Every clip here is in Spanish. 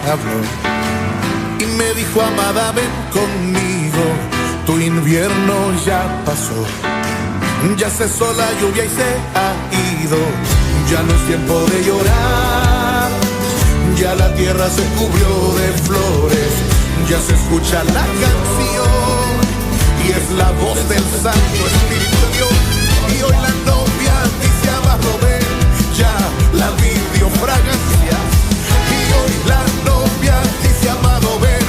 habló y me dijo: amada, ven conmigo, tu invierno ya pasó, ya cesó la lluvia y se ha ido, ya no es tiempo de llorar, ya la tierra se cubrió de flores, ya se escucha la canción y es la voz del Santo Espíritu de Dios. Y hoy la novia dice: amado, ven, ya la vid dio fragancia. Y hoy la novia dice: amado, ven,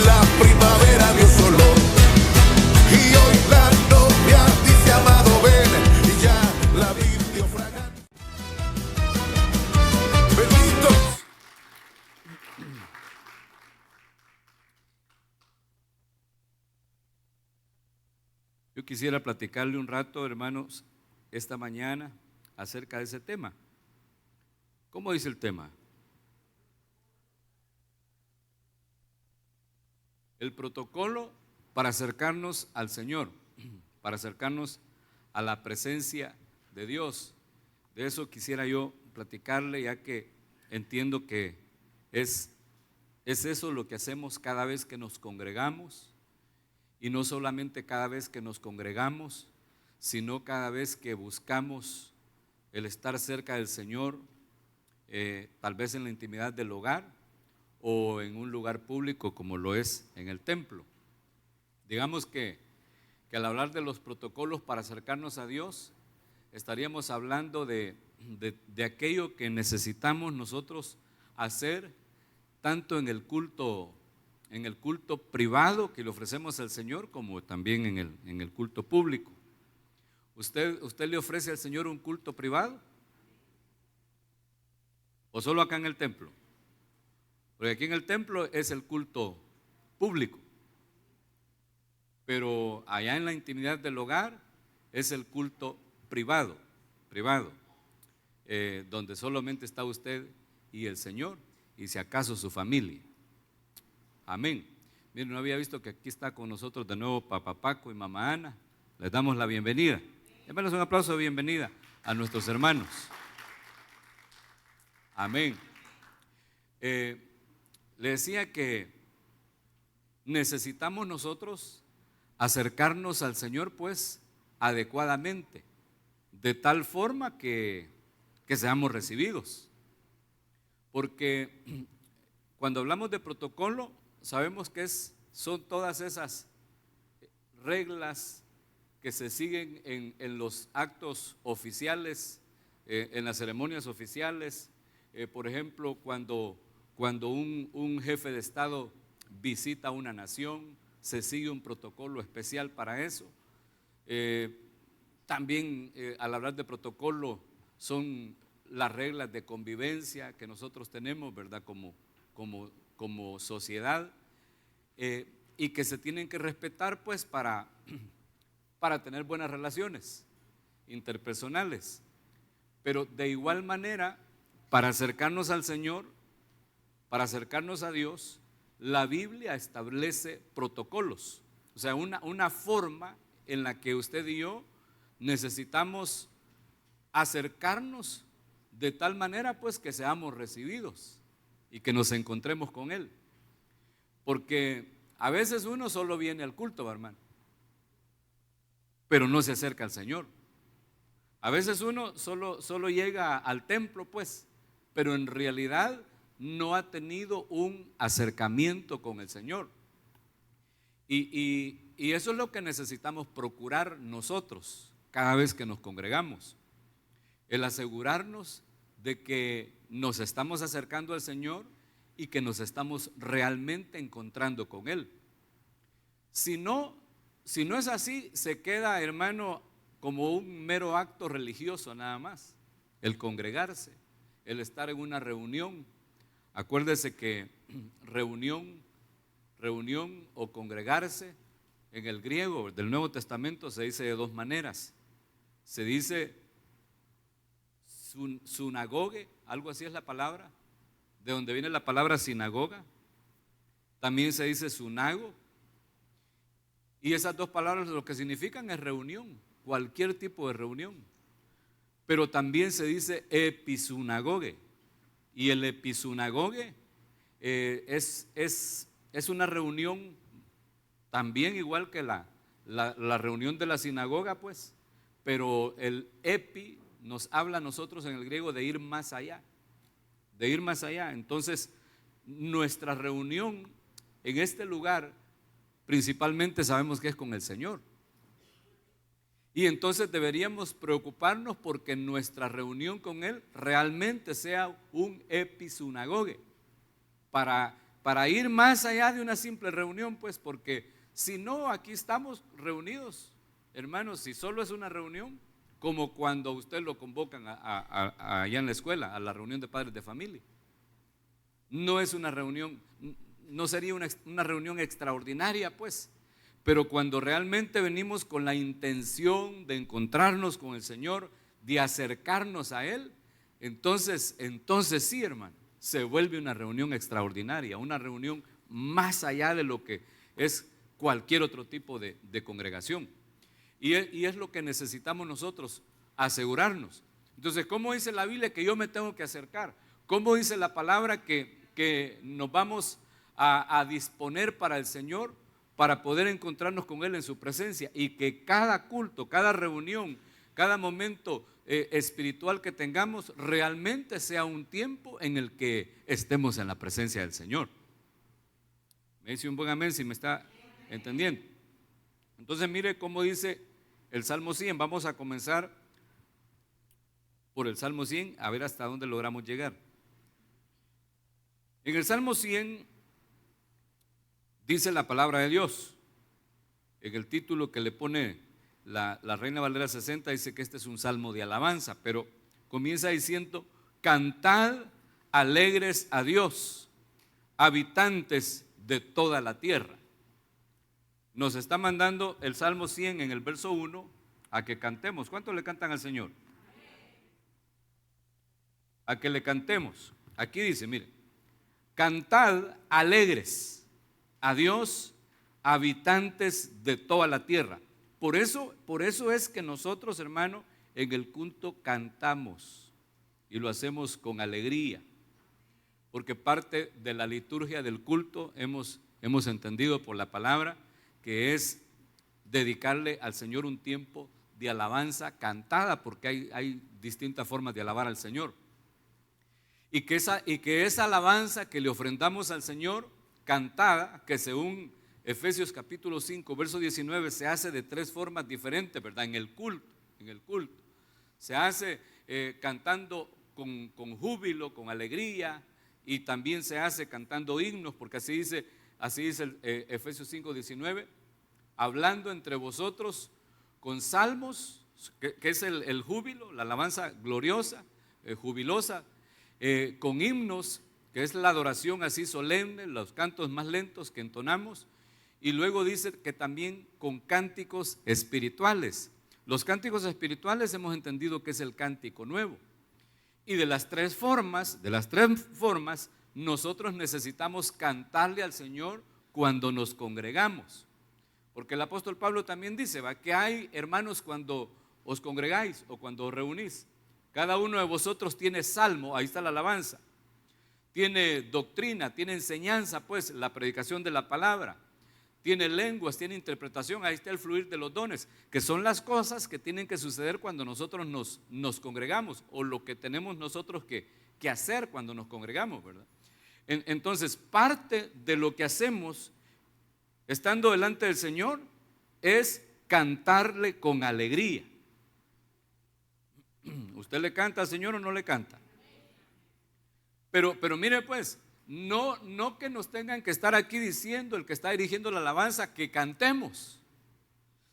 la primavera dio su olor. Y hoy la novia dice: amado, ven, y ya la vid dio fragancia. Benditos. Yo quisiera platicarle un rato, hermanos, esta mañana acerca de ese tema. ¿Cómo dice el tema? El protocolo para acercarnos al Señor, para acercarnos a la presencia de Dios. De eso quisiera yo platicarle, ya que entiendo que es eso lo que hacemos cada vez que nos congregamos. Y no solamente cada vez que nos congregamos, sino cada vez que buscamos el estar cerca del Señor, tal vez en la intimidad del hogar o en un lugar público como lo es en el templo. Digamos que al hablar de los protocolos para acercarnos a Dios, estaríamos hablando de aquello que necesitamos nosotros hacer tanto en el culto privado que le ofrecemos al Señor, como también en el culto público. ¿Usted le ofrece al Señor un culto privado? ¿O solo acá en el templo? Porque aquí en el templo es el culto público, pero allá en la intimidad del hogar es el culto privado, donde solamente está usted y el Señor, y si acaso su familia. Amén. Miren, no había visto que aquí está con nosotros de nuevo Papá Paco y Mamá Ana. Les damos la bienvenida. Démosles un aplauso de bienvenida a nuestros hermanos. Amén. Le decía que necesitamos nosotros acercarnos al Señor pues adecuadamente, de tal forma que seamos recibidos. Porque cuando hablamos de protocolo, sabemos que son todas esas reglas que se siguen en los actos oficiales, en las ceremonias oficiales. Por ejemplo, cuando un jefe de Estado visita una nación, se sigue un protocolo especial para eso. También al hablar de protocolo son las reglas de convivencia que nosotros tenemos, ¿verdad? Como sociedad, y que se tienen que respetar pues para tener buenas relaciones interpersonales. Pero de igual manera, para acercarnos al Señor, para acercarnos a Dios, la Biblia establece protocolos, o sea, una forma en la que usted y yo necesitamos acercarnos de tal manera pues que seamos recibidos y que nos encontremos con Él. Porque a veces uno solo viene al culto, hermano, pero no se acerca al Señor. A veces uno solo llega al templo pues, pero en realidad no ha tenido un acercamiento con el Señor. Y eso es lo que necesitamos procurar nosotros cada vez que nos congregamos, el asegurarnos de que nos estamos acercando al Señor y que nos estamos realmente encontrando con Él. Si no es así, se queda, hermano, como un mero acto religioso nada más, el congregarse, el estar en una reunión. Acuérdese que reunión o congregarse en el griego del Nuevo Testamento se dice de dos maneras. Se dice sunagoge, algo así es la palabra, de donde viene la palabra sinagoga. También se dice sunago. Y esas dos palabras lo que significan es reunión, cualquier tipo de reunión. Pero también se dice episunagoge. Y el episunagoge es una reunión también igual que la reunión de la sinagoga, pues, pero el epi nos habla a nosotros en el griego de ir más allá, de ir más allá. Entonces, nuestra reunión en este lugar principalmente sabemos que es con el Señor. Y entonces deberíamos preocuparnos porque nuestra reunión con Él realmente sea un episinagoge, para ir más allá de una simple reunión, pues, porque si no, aquí estamos reunidos, hermanos, si solo es una reunión, como cuando usted lo convocan allá en la escuela, a la reunión de padres de familia. No es una reunión, no sería una reunión extraordinaria, pues, pero cuando realmente venimos con la intención de encontrarnos con el Señor, de acercarnos a Él, entonces sí, hermano, se vuelve una reunión extraordinaria, una reunión más allá de lo que es cualquier otro tipo de congregación. Y es lo que necesitamos nosotros, asegurarnos. Entonces, ¿cómo dice la Biblia que yo me tengo que acercar? ¿Cómo dice la palabra que nos vamos a disponer para el Señor, para poder encontrarnos con Él en su presencia? Y que cada culto, cada reunión, cada momento espiritual que tengamos realmente sea un tiempo en el que estemos en la presencia del Señor. Me dice un buen amén si me está entendiendo. Entonces mire cómo dice el Salmo 100. Vamos a comenzar por el Salmo 100 a ver hasta dónde logramos llegar. En el Salmo 100 dice la palabra de Dios, en el título que le pone la Reina Valera 60, dice que este es un salmo de alabanza, pero comienza diciendo: cantad alegres a Dios, habitantes de toda la tierra. Nos está mandando el Salmo 100 en el verso 1 a que cantemos. ¿Cuántos le cantan al Señor? A que le cantemos. Aquí dice, mire, cantad alegres a Dios, habitantes de toda la tierra. Por eso es que nosotros, hermano, en el culto cantamos y lo hacemos con alegría, porque parte de la liturgia del culto hemos entendido por la palabra que es dedicarle al Señor un tiempo de alabanza cantada, porque hay distintas formas de alabar al Señor. Y que esa alabanza que le ofrendamos al Señor cantada, que según Efesios capítulo 5, verso 19, se hace de tres formas diferentes, ¿verdad? En el culto se hace cantando con júbilo, con alegría, y también se hace cantando himnos, porque así dice Efesios 5, 19, hablando entre vosotros con salmos, que es el júbilo, la alabanza gloriosa, jubilosa, con himnos, que es la adoración así solemne, los cantos más lentos que entonamos, y luego dice que también con cánticos espirituales. Los cánticos espirituales hemos entendido que es el cántico nuevo. Y de las tres formas, nosotros necesitamos cantarle al Señor cuando nos congregamos. Porque el apóstol Pablo también dice, ¿va?, que hay, hermanos, cuando os congregáis o cuando os reunís, cada uno de vosotros tiene salmo, ahí está la alabanza, tiene doctrina, tiene enseñanza, pues la predicación de la palabra, tiene lenguas, tiene interpretación, ahí está el fluir de los dones, que son las cosas que tienen que suceder cuando nosotros nos congregamos, o lo que tenemos nosotros que hacer cuando nos congregamos, ¿verdad? Entonces, parte de lo que hacemos estando delante del Señor es cantarle con alegría. ¿Usted le canta al Señor o no le canta? Pero mire pues, no que nos tengan que estar aquí diciendo el que está dirigiendo la alabanza que cantemos,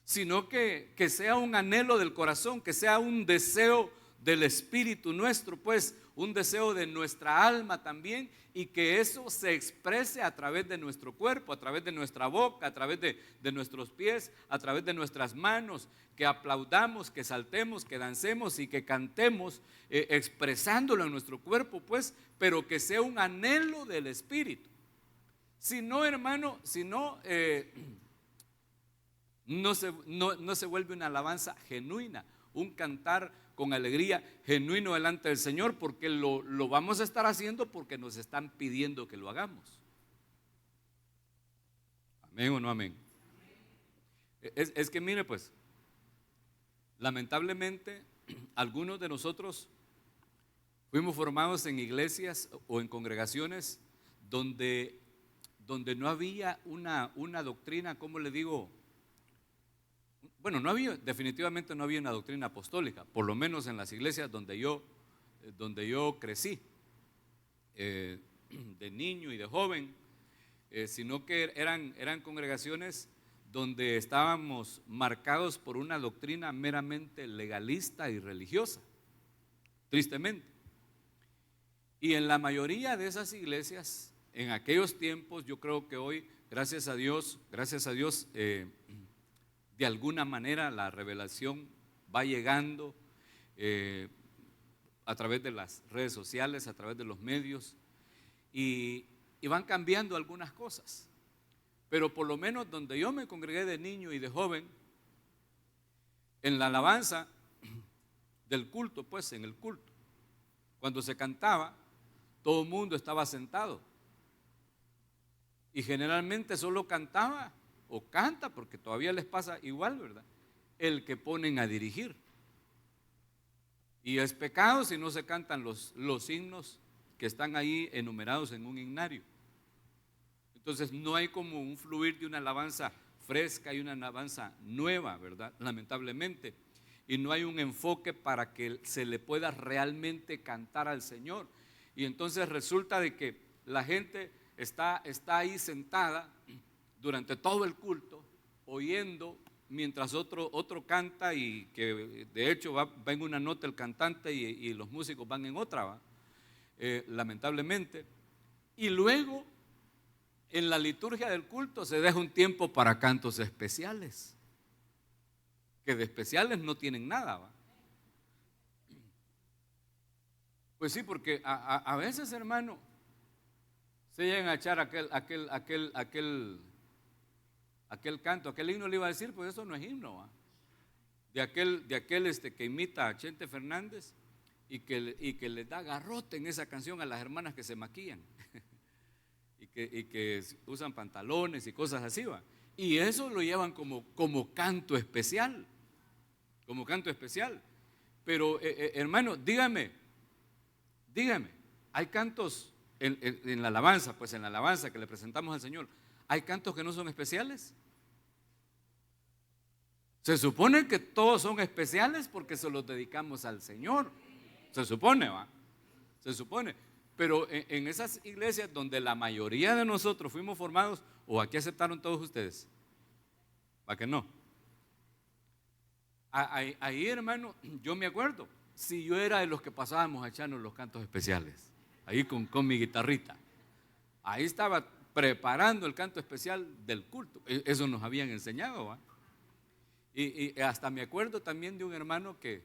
sino que sea un anhelo del corazón, que sea un deseo del espíritu nuestro, pues un deseo de nuestra alma también, y que eso se exprese a través de nuestro cuerpo, a través de nuestra boca, a través de nuestros pies, a través de nuestras manos, que aplaudamos, que saltemos, que dancemos y que cantemos expresándolo en nuestro cuerpo, pues, pero que sea un anhelo del espíritu. Si no, hermano, no se vuelve una alabanza genuina, un cantar con alegría, genuino delante del Señor, porque lo vamos a estar haciendo porque nos están pidiendo que lo hagamos. ¿Amén o no amén? Es que mire pues, lamentablemente algunos de nosotros fuimos formados en iglesias o en congregaciones donde no había una doctrina, ¿cómo le digo? Bueno, definitivamente no había una doctrina apostólica, por lo menos en las iglesias donde yo crecí, de niño y de joven, sino que eran congregaciones donde estábamos marcados por una doctrina meramente legalista y religiosa, tristemente. Y en la mayoría de esas iglesias, en aquellos tiempos, yo creo que hoy, gracias a Dios, de alguna manera la revelación va llegando a través de las redes sociales, a través de los medios, y van cambiando algunas cosas. Pero por lo menos donde yo me congregué de niño y de joven, en la alabanza del culto, pues en el culto, cuando se cantaba, todo el mundo estaba sentado. Y generalmente solo cantaba o canta, porque todavía les pasa igual, ¿verdad?, el que ponen a dirigir. Y es pecado si no se cantan los himnos que están ahí enumerados en un himnario. Entonces no hay como un fluir de una alabanza fresca y una alabanza nueva, ¿verdad?, lamentablemente. Y no hay un enfoque para que se le pueda realmente cantar al Señor. Y entonces resulta de que la gente está ahí sentada durante todo el culto, oyendo mientras otro canta, y que de hecho va en una nota el cantante y los músicos van en otra, lamentablemente. Y luego en la liturgia del culto se deja un tiempo para cantos especiales, que de especiales no tienen nada, ¿va? Pues sí, porque a veces, hermano, se llegan a echar aquel canto, aquel himno, le iba a decir, pues eso no es himno, ¿va? De aquel que imita a Chente Fernández y que le da garrote en esa canción a las hermanas que se maquillan y que usan pantalones y cosas así, ¿va? Y eso lo llevan como canto especial, como canto especial. Pero hermano, dígame, hay cantos en la alabanza, pues en la alabanza que le presentamos al Señor, ¿hay cantos que no son especiales? Se supone que todos son especiales porque se los dedicamos al Señor. Se supone, ¿va? Se supone. Pero en esas iglesias donde la mayoría de nosotros fuimos formados, ¿o aquí aceptaron todos ustedes? ¿Para qué no? Ahí, hermano, yo me acuerdo, si yo era de los que pasábamos a echarnos los cantos especiales, ahí con mi guitarrita, ahí estaba preparando el canto especial del culto. Eso nos habían enseñado, ¿va? Y hasta me acuerdo también de un hermano que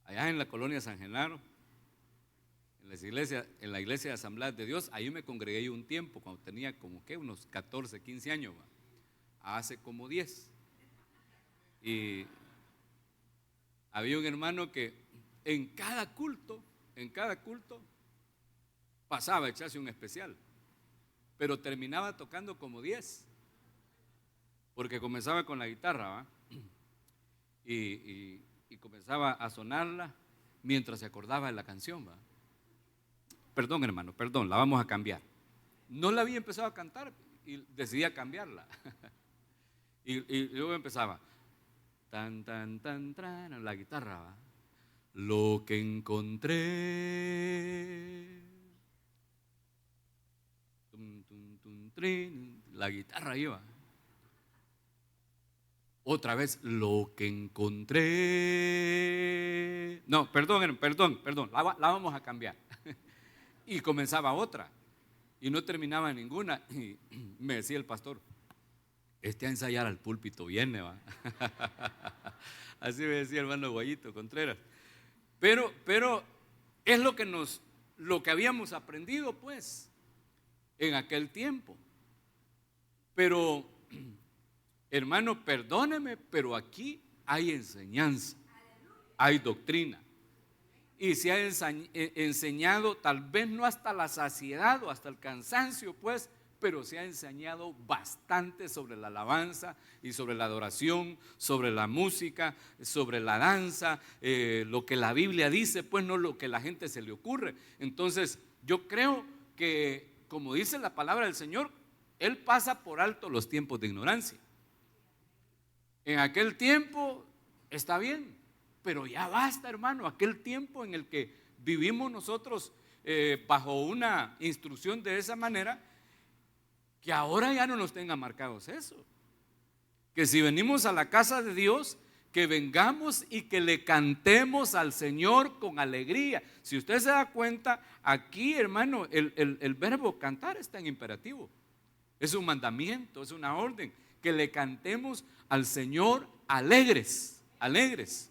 allá en la colonia San Genaro, en la iglesia de Asamblea de Dios, ahí me congregué yo un tiempo, cuando tenía como que unos 14, 15 años, ¿va? Hace como 10. Y había un hermano que en cada culto pasaba a echarse un especial, pero terminaba tocando como 10, porque comenzaba con la guitarra, ¿va? Y comenzaba a sonarla mientras se acordaba de la canción, ¿va? Perdón, hermano, perdón, la vamos a cambiar. No la había empezado a cantar y decidí a cambiarla. y luego empezaba tan, tan, tan, tan, la guitarra, ¿va? Lo que encontré, tum, tum, tum, trin, la guitarra iba. Otra vez, lo que encontré. No, perdón, la vamos a cambiar. Y comenzaba otra, y no terminaba ninguna. Y me decía el pastor, a ensayar al púlpito viene, ¿va? Así me decía el hermano Guayito Contreras. Pero es lo que habíamos aprendido, pues, en aquel tiempo. Pero, hermano, perdóneme, pero aquí hay enseñanza, hay doctrina. Y se ha enseñado, tal vez no hasta la saciedad o hasta el cansancio, pues, pero se ha enseñado bastante sobre la alabanza y sobre la adoración, sobre la música, sobre la danza, lo que la Biblia dice, pues no lo que a la gente se le ocurre. Entonces, yo creo que, como dice la palabra del Señor, Él pasa por alto los tiempos de ignorancia. En aquel tiempo está bien, pero ya basta, hermano, aquel tiempo en el que vivimos nosotros bajo una instrucción de esa manera, que ahora ya no nos tenga marcados eso. Que si venimos a la casa de Dios, que vengamos y que le cantemos al Señor con alegría. Si usted se da cuenta, aquí, hermano, el verbo cantar está en imperativo. Es un mandamiento, es una orden, que le cantemos al Señor alegres, alegres.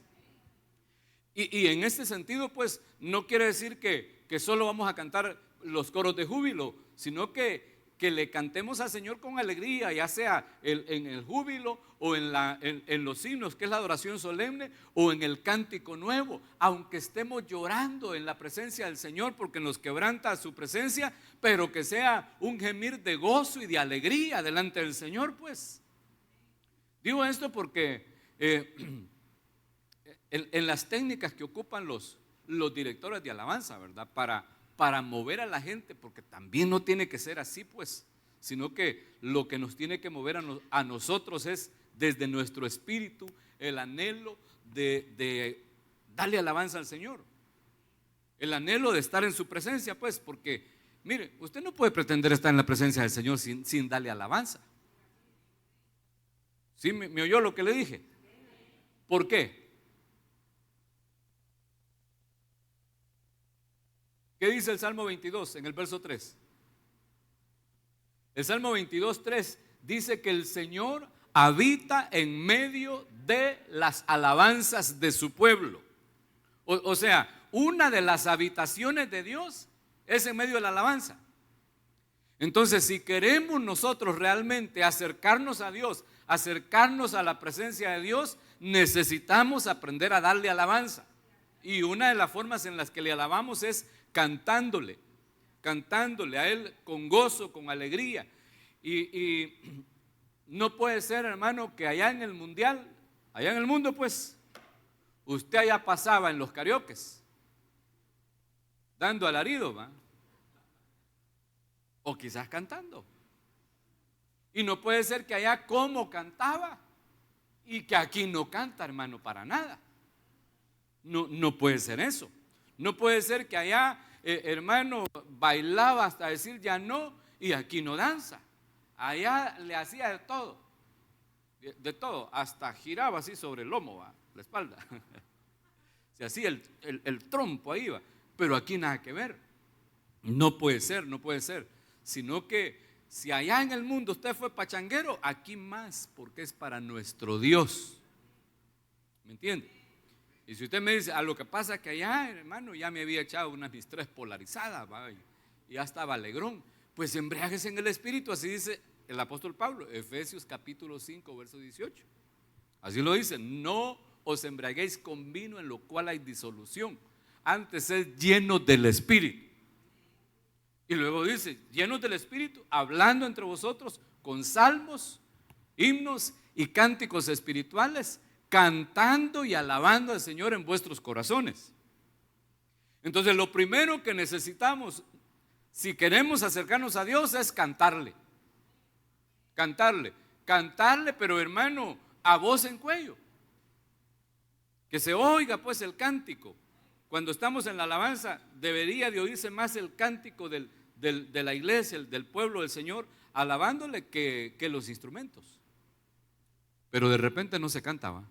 Y en este sentido, pues, no quiere decir que solo vamos a cantar los coros de júbilo, sino que le cantemos al Señor con alegría, ya sea en el júbilo o en los himnos, que es la adoración solemne, o en el cántico nuevo, aunque estemos llorando en la presencia del Señor porque nos quebranta su presencia, pero que sea un gemir de gozo y de alegría delante del Señor, pues. Digo esto porque en las técnicas que ocupan los directores de alabanza, ¿verdad? Para mover a la gente, porque también no tiene que ser así, pues, sino que lo que nos tiene que mover a nosotros es desde nuestro espíritu el anhelo de darle alabanza al Señor, el anhelo de estar en su presencia, pues, porque mire, usted no puede pretender estar en la presencia del Señor sin darle alabanza. ¿Sí me oyó lo que le dije? ¿Por qué? ¿Qué dice el Salmo 22 en el verso 3? El Salmo 22, 3 dice que el Señor habita en medio de las alabanzas de su pueblo. O sea, una de las habitaciones de Dios es en medio de la alabanza. Entonces, si queremos nosotros realmente acercarnos a Dios, acercarnos a la presencia de Dios, necesitamos aprender a darle alabanza. Y una de las formas en las que le alabamos es cantándole a Él con gozo, con alegría. Y no puede ser, hermano, que allá en el mundial, allá en el mundo, pues, usted allá pasaba en los karaokes, dando alarido, ¿va? O quizás cantando. Y no puede ser que allá como cantaba y que aquí no canta, hermano, para nada. No puede ser eso. No puede ser que allá, hermano, bailaba hasta decir ya no y aquí no danza. Allá le hacía de todo, hasta giraba así sobre el lomo, ¿va? La espalda. Se hacía el trompo ahí, ¿va? Pero aquí nada que ver. No puede ser, sino que si allá en el mundo usted fue pachanguero, aquí más, porque es para nuestro Dios. ¿Me entiende? Y si usted me dice, a lo que pasa que allá, hermano, ya me había echado unas mis 3 polarizadas, ¿va? Y ya estaba alegrón, pues embriáguese en el Espíritu, así dice el apóstol Pablo, Efesios capítulo 5, verso 18. Así lo dice, no os embriaguéis con vino en lo cual hay disolución, antes es llenos del Espíritu. Y luego dice, llenos del Espíritu, hablando entre vosotros con salmos, himnos y cánticos espirituales, cantando y alabando al Señor en vuestros corazones. Entonces lo primero que necesitamos, si queremos acercarnos a Dios, es cantarle, pero hermano, a voz en cuello, que se oiga pues el cántico. Cuando estamos en la alabanza, debería de oírse más el cántico de la iglesia, del pueblo del Señor, alabándole que los instrumentos. Pero de repente no se cantaba.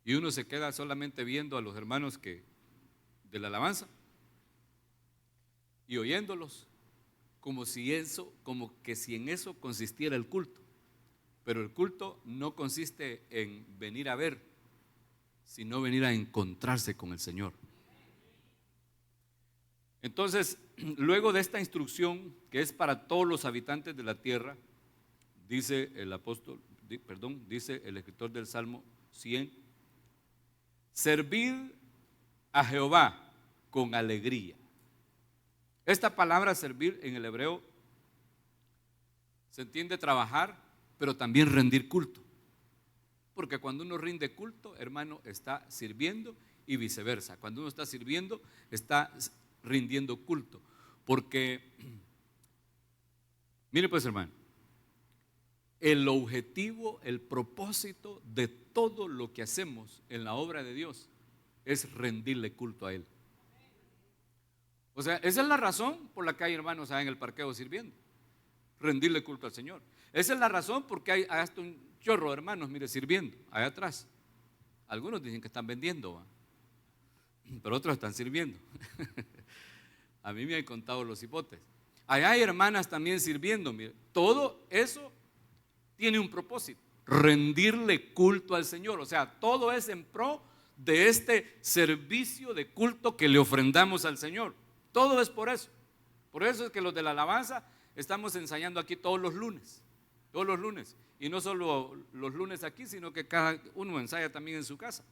Y uno se queda solamente viendo a los hermanos de la alabanza y oyéndolos como que si en eso consistiera el culto. Pero el culto no consiste en venir a ver, sino venir a encontrarse con el Señor. Entonces, luego de esta instrucción que es para todos los habitantes de la tierra, dice el apóstol, dice el escritor del Salmo 100, servid a Jehová con alegría. Esta palabra servir en el hebreo se entiende trabajar, pero también rendir culto. Porque cuando uno rinde culto, hermano, está sirviendo y viceversa. Cuando uno está sirviendo, está rindiendo culto. Porque, mire pues, hermano, el objetivo, el propósito de todo lo que hacemos en la obra de Dios es rendirle culto a Él. O sea, esa es la razón por la que hay hermanos allá en el parqueo sirviendo, rendirle culto al Señor. Esa es la razón porque hay hasta un chorro de hermanos, mire, sirviendo allá atrás. Algunos dicen que están vendiendo, ¿va? Pero otros están sirviendo. A mí me han contado los hipotes. Allá hay hermanas también sirviendo, mire. Todo eso tiene un propósito, rendirle culto al Señor. O sea, todo es en pro de este servicio de culto que le ofrendamos al Señor. Todo es por eso. Por eso es que los de la alabanza estamos ensayando aquí todos los lunes. Todos los lunes. Y no solo los lunes aquí, sino que cada uno ensaya también en su casa.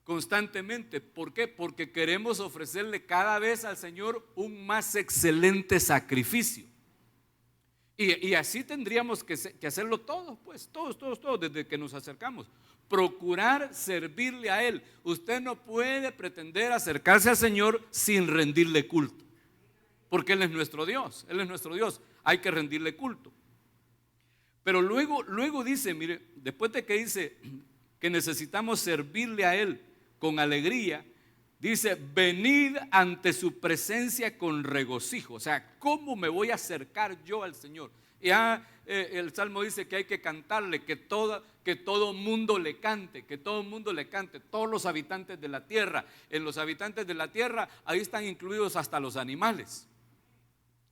Constantemente. ¿Por qué? Porque queremos ofrecerle cada vez al Señor un más excelente sacrificio. Y así tendríamos que hacerlo todos, pues, todos, desde que nos acercamos. Procurar servirle a Él. Usted no puede pretender acercarse al Señor sin rendirle culto. Porque Él es nuestro Dios, Él es nuestro Dios. Hay que rendirle culto. Pero luego dice, mire, después de que dice que necesitamos servirle a Él con alegría, dice, venid ante su presencia con regocijo. O sea, ¿cómo me voy a acercar yo al Señor? Ya el Salmo dice que hay que cantarle, que todo mundo le cante, que todo mundo le cante, todos los habitantes de la tierra. En los habitantes de la tierra, ahí están incluidos hasta los animales.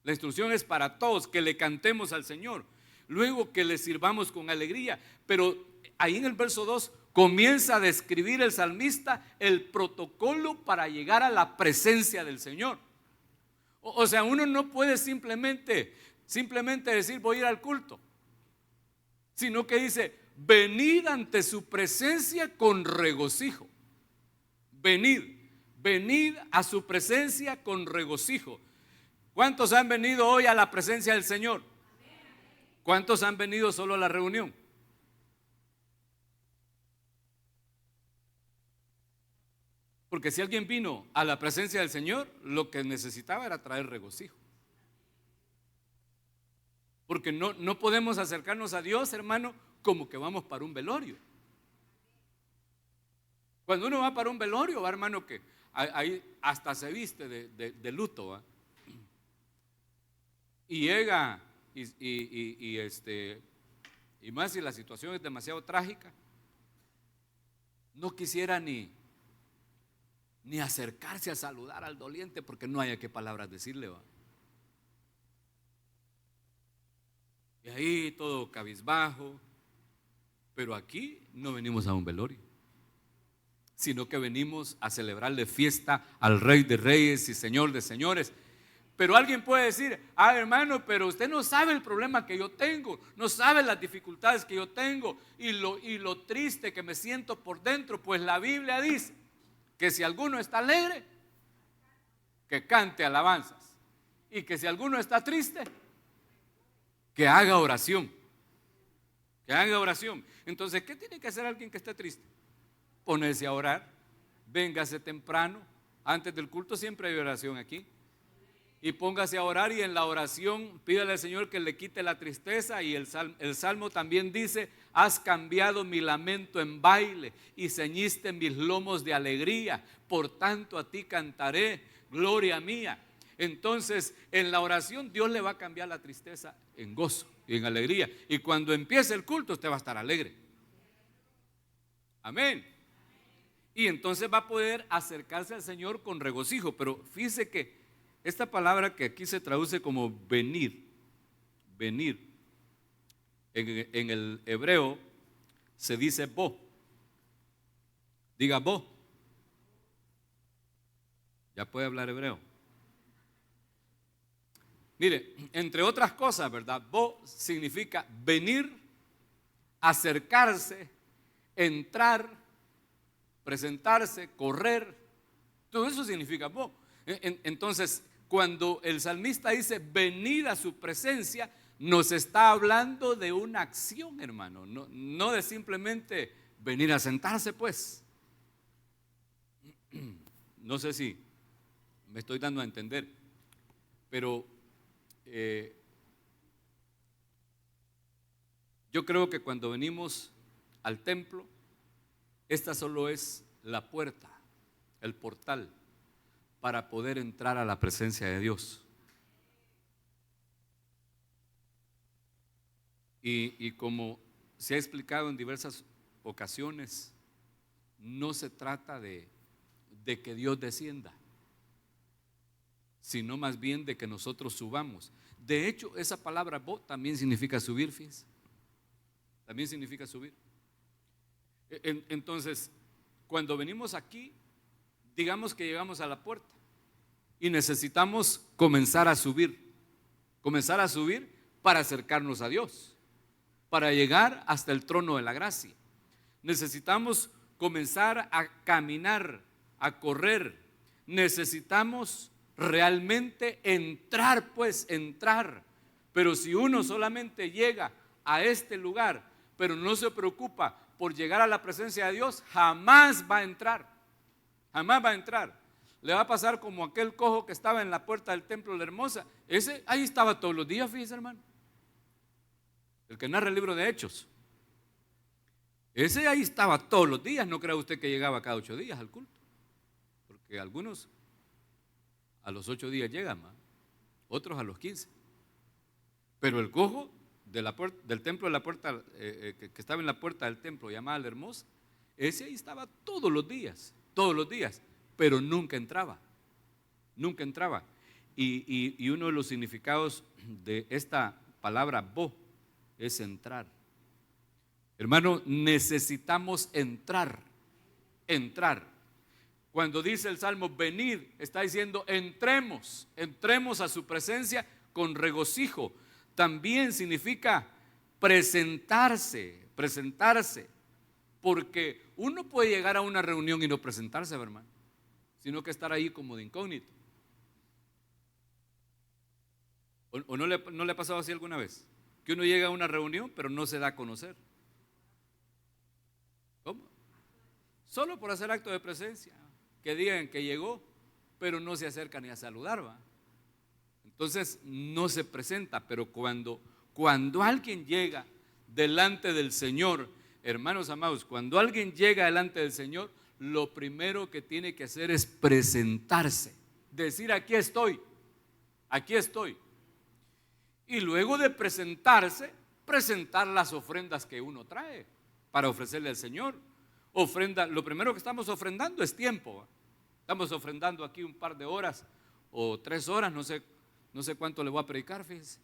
La instrucción es para todos, que le cantemos al Señor. Luego que le sirvamos con alegría. Pero ahí en el verso 2 comienza a describir el salmista el protocolo para llegar a la presencia del Señor. O sea, uno no puede simplemente decir voy a ir al culto, sino que dice venid ante su presencia con regocijo. Venid a su presencia con regocijo. ¿Cuántos han venido hoy a la presencia del Señor? ¿Cuántos han venido solo a la reunión? Porque si alguien vino a la presencia del Señor, lo que necesitaba era traer regocijo. Porque no podemos acercarnos a Dios, hermano, como que vamos para un velorio. Cuando uno va para un velorio, va, hermano, que ahí hasta se viste de luto, ¿va? Y llega y más si la situación es demasiado trágica, no quisiera ni acercarse a saludar al doliente porque no haya qué palabras decirle, ¿va? Y ahí todo cabizbajo. Pero aquí no venimos a un velorio, sino que venimos a celebrarle fiesta al Rey de Reyes y Señor de Señores. Pero alguien puede decir, hermano, pero usted no sabe el problema que yo tengo, no sabe las dificultades que yo tengo y lo triste que me siento por dentro. Pues la Biblia dice que si alguno está alegre, que cante alabanzas, y que si alguno está triste, que haga oración. Que haga oración. Entonces, ¿qué tiene que hacer alguien que esté triste? Ponerse a orar. Véngase temprano. Antes del culto siempre hay oración aquí. Y póngase a orar, y en la oración pídale al Señor que le quite la tristeza. Y el Salmo también dice, has cambiado mi lamento en baile y ceñiste mis lomos de alegría. Por tanto a ti cantaré, gloria mía. Entonces en la oración Dios le va a cambiar la tristeza en gozo y en alegría. Y cuando empiece el culto usted va a estar alegre. Amén. Y entonces va a poder acercarse al Señor con regocijo. Pero fíjese que esta palabra que aquí se traduce como venir, en el hebreo se dice bo. Diga bo. Ya puede hablar hebreo. Mire, entre otras cosas, ¿verdad? Bo significa venir acercarse, entrar, presentarse, correr. Todo eso significa Bo. Entonces, cuando el salmista dice venir a su presencia, nos está hablando de una acción, hermano, no de simplemente venir a sentarse, pues. No sé si me estoy dando a entender, pero yo creo que cuando venimos al templo, esta solo es la puerta, el portal para poder entrar a la presencia de Dios. Y como se ha explicado en diversas ocasiones, no se trata de que Dios descienda, sino más bien de que nosotros subamos. De hecho, esa palabra bo también significa subir, fíjense. También significa subir. Entonces, cuando venimos aquí, digamos que llegamos a la puerta y necesitamos comenzar a subir para acercarnos a Dios, para llegar hasta el trono de la gracia. Necesitamos comenzar a caminar, a correr. Necesitamos realmente entrar, pero si uno solamente llega a este lugar, pero no se preocupa por llegar a la presencia de Dios, jamás va a entrar, jamás va a entrar. Le va a pasar como aquel cojo que estaba en la puerta del templo de la Hermosa. Ese ahí estaba todos los días, fíjese, hermano, el que narra el libro de Hechos. Ese ahí estaba todos los días. No crea usted que llegaba cada 8 días al culto, porque algunos a los 8 días llegan, otros a los 15. Pero el cojo del templo de la puerta, que estaba en la puerta del templo llamada la Hermosa, ese ahí estaba todos los días, pero nunca entraba. Y uno de los significados de esta palabra bo es entrar. Hermano, necesitamos entrar. Cuando dice el Salmo venir, está diciendo entremos a su presencia con regocijo. También significa presentarse, porque uno puede llegar a una reunión y no presentarse, hermano, sino que estar ahí como de incógnito. ¿O no le ha pasado así alguna vez? Que uno llega a una reunión pero no se da a conocer. ¿Cómo? Solo por hacer acto de presencia, que digan que llegó, pero no se acerca ni a saludar, ¿va? Entonces no se presenta. Pero cuando alguien llega delante del Señor, hermanos amados, cuando alguien llega delante del Señor, lo primero que tiene que hacer es presentarse, decir aquí estoy. Y luego de presentarse, presentar las ofrendas que uno trae para ofrecerle al Señor. Ofrenda, lo primero que estamos ofrendando es tiempo. Estamos ofrendando aquí un par de horas o 3 horas, no sé cuánto le voy a predicar, fíjense.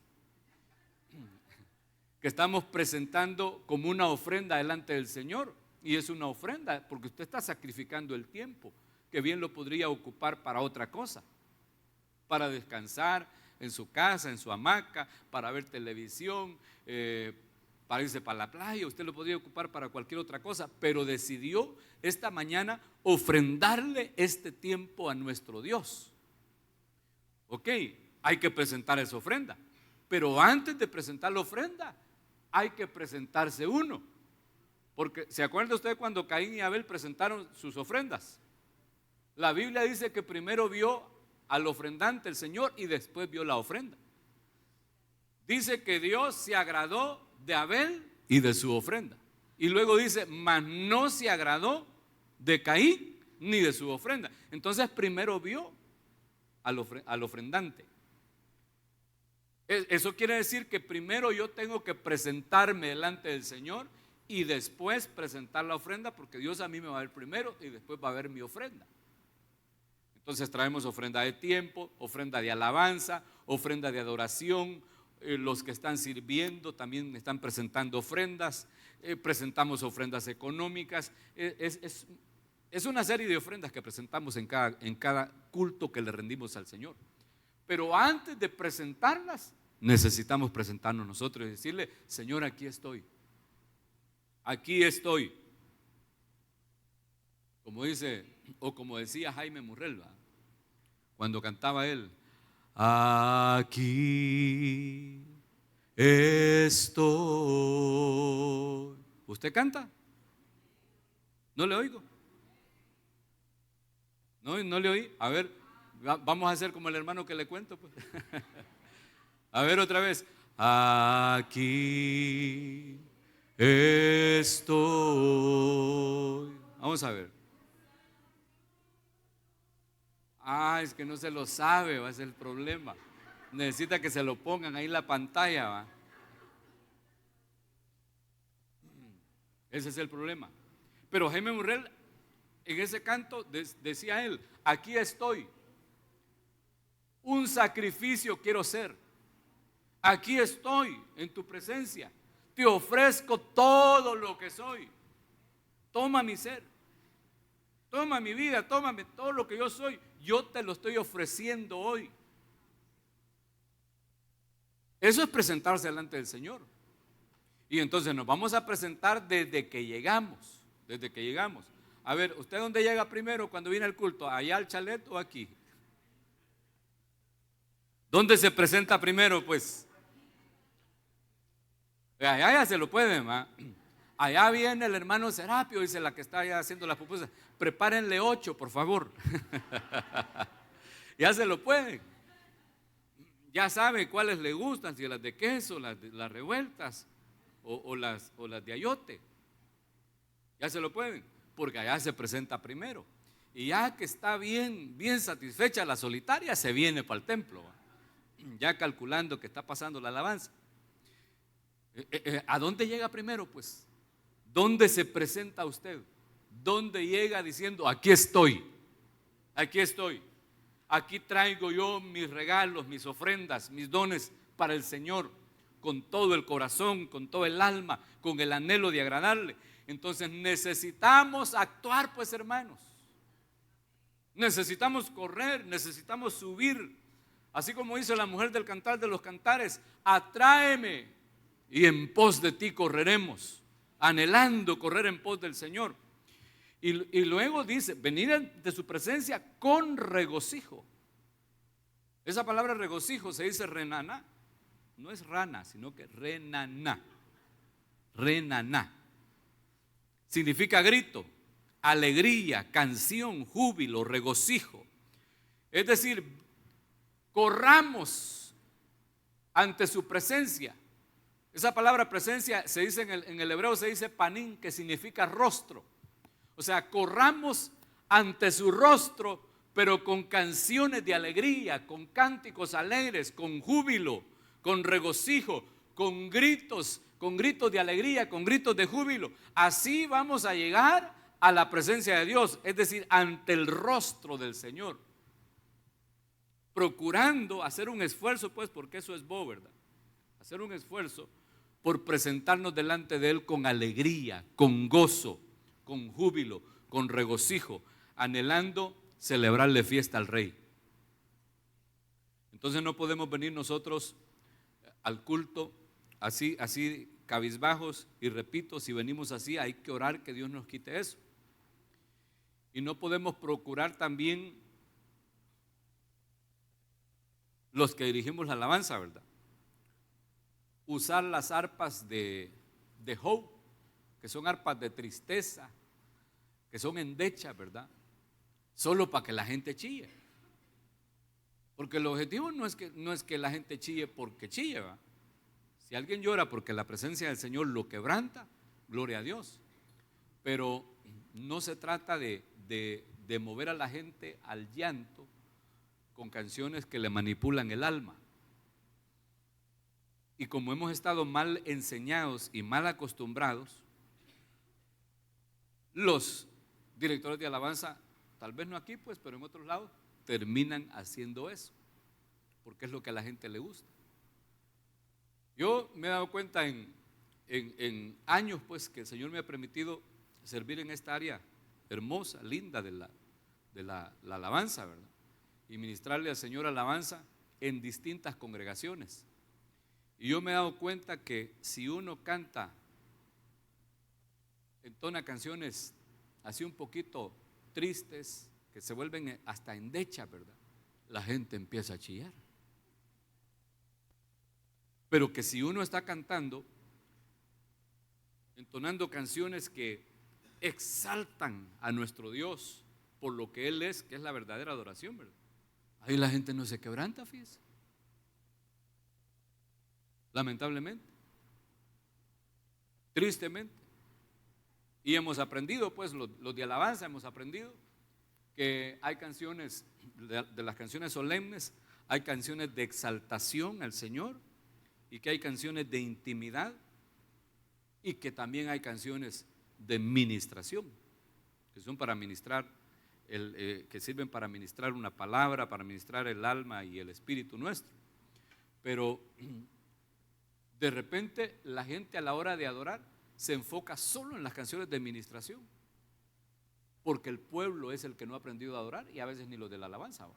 Que estamos presentando como una ofrenda delante del Señor. Y es una ofrenda porque usted está sacrificando el tiempo, que bien lo podría ocupar para otra cosa, para descansar en su casa, en su hamaca, para ver televisión, para irse para la playa. Usted lo podría ocupar para cualquier otra cosa, pero decidió esta mañana ofrendarle este tiempo a nuestro Dios. Ok, hay que presentar esa ofrenda, pero antes de presentar la ofrenda hay que presentarse uno, porque ¿se acuerda usted cuando Caín y Abel presentaron sus ofrendas? La Biblia dice que primero vio al ofrendante, el Señor, y después vio la ofrenda. Dice que Dios se agradó de Abel y de su ofrenda, y luego dice, mas no se agradó de Caín ni de su ofrenda. Entonces primero vio al ofrendante. Eso quiere decir que primero yo tengo que presentarme delante del Señor y después presentar la ofrenda, porque Dios a mí me va a ver primero y después va a ver mi ofrenda. Entonces traemos ofrenda de tiempo, ofrenda de alabanza, ofrenda de adoración. Los que están sirviendo también están presentando ofrendas. Presentamos ofrendas económicas. Es una serie de ofrendas que presentamos en cada culto que le rendimos al Señor. Pero antes de presentarlas, necesitamos presentarnos nosotros y decirle, Señor, aquí estoy. Aquí estoy. Como dice, o como decía Jaime Murrell, ¿va? Cuando cantaba él, aquí estoy. ¿Usted canta? ¿No le oigo? No le oí. A ver, vamos a hacer como el hermano que le cuento, pues. A ver otra vez. Aquí estoy. Vamos a ver. Es que no se lo sabe, va a ser el problema. Necesita que se lo pongan ahí en la pantalla, ¿va? Ese es el problema. Pero Jaime Murrell, en ese canto, decía él, aquí estoy. Un sacrificio quiero ser. Aquí estoy en tu presencia. Te ofrezco todo lo que soy. Toma mi ser. Toma mi vida, tómame todo lo que yo soy. Yo te lo estoy ofreciendo hoy. Eso es presentarse delante del Señor. Y entonces nos vamos a presentar desde que llegamos. Desde que llegamos. A ver, ¿usted dónde llega primero cuando viene al culto? ¿Allá al chalet o aquí? ¿Dónde se presenta primero? Pues allá ya se lo pueden, ¿va? Allá viene el hermano Serapio, dice la que está allá haciendo las pupusas. Prepárenle 8, por favor. Ya se lo pueden. Ya sabe cuáles le gustan, si las de queso, las revueltas o las de ayote. Ya se lo pueden, porque allá se presenta primero. Y ya que está bien satisfecha la solitaria, se viene para el templo, ya calculando que está pasando la alabanza. ¿A dónde llega primero? Pues, ¿dónde se presenta usted? ¿Dónde llega diciendo, aquí estoy? Aquí estoy. Aquí traigo yo mis regalos, mis ofrendas, mis dones para el Señor, con todo el corazón, con todo el alma, con el anhelo de agradarle. Entonces necesitamos actuar, pues, hermanos. Necesitamos correr, necesitamos subir. Así como dice la mujer del Cantar de los Cantares, atráeme y en pos de ti correremos, anhelando correr en pos del Señor. Y luego dice, venid de su presencia con regocijo. Esa palabra regocijo se dice renaná. No es rana, sino que renaná. Renaná. Significa grito, alegría, canción, júbilo, regocijo. Es decir, corramos ante su presencia. Esa palabra presencia se dice en el hebreo, se dice panín, que significa rostro. O sea, corramos ante su rostro, pero con canciones de alegría, con cánticos alegres, con júbilo, con regocijo, con gritos de alegría, con gritos de júbilo. Así vamos a llegar a la presencia de Dios, es decir, ante el rostro del Señor. Procurando hacer un esfuerzo, pues, porque eso es ¿verdad? Hacer un esfuerzo por presentarnos delante de Él con alegría, con gozo, con júbilo, con regocijo, anhelando celebrarle fiesta al Rey. Entonces no podemos venir nosotros al culto así cabizbajos, y repito, si venimos así hay que orar que Dios nos quite eso. Y no podemos procurar también los que dirigimos la alabanza, ¿verdad? Usar las arpas de Job, que son arpas de tristeza, que son endechas, ¿verdad? Solo para que la gente chille. Porque el objetivo no es que la gente chille porque chille, ¿verdad? Si alguien llora porque la presencia del Señor lo quebranta, gloria a Dios. Pero no se trata de mover a la gente al llanto con canciones que le manipulan el alma. Y como hemos estado mal enseñados y mal acostumbrados, los directores de alabanza, tal vez no aquí, pues, pero en otros lados, terminan haciendo eso, porque es lo que a la gente le gusta. Yo me he dado cuenta en años, pues, que el Señor me ha permitido servir en esta área hermosa, linda de la alabanza, ¿verdad? Y ministrarle al Señor alabanza en distintas congregaciones. Y yo me he dado cuenta que si uno canta entona canciones así un poquito tristes, que se vuelven hasta endechas, ¿verdad? La gente empieza a chillar. Pero que si uno está cantando, entonando canciones que exaltan a nuestro Dios por lo que Él es, que es la verdadera adoración, ¿verdad? Ahí la gente no se quebranta, fíjese. Lamentablemente, tristemente. Y hemos aprendido, pues, los de alabanza hemos aprendido que hay canciones, de las canciones solemnes, hay canciones de exaltación al Señor, y que hay canciones de intimidad, y que también hay canciones de ministración, que son para ministrar, que sirven para ministrar una palabra, para ministrar el alma y el espíritu nuestro. Pero de repente la gente a la hora de adorar se enfoca solo en las canciones de ministración, porque el pueblo es el que no ha aprendido a adorar, y a veces ni los de la alabanza.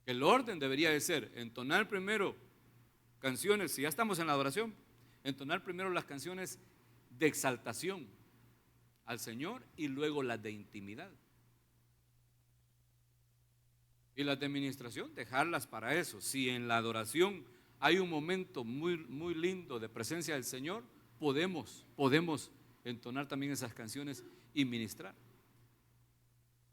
El orden debería de ser entonar primero canciones, si ya estamos en la adoración, entonar primero las canciones de exaltación al Señor y luego las de intimidad. Y las de administración, dejarlas para eso. Si en la adoración hay un momento muy, muy lindo de presencia del Señor, podemos entonar también esas canciones y ministrar.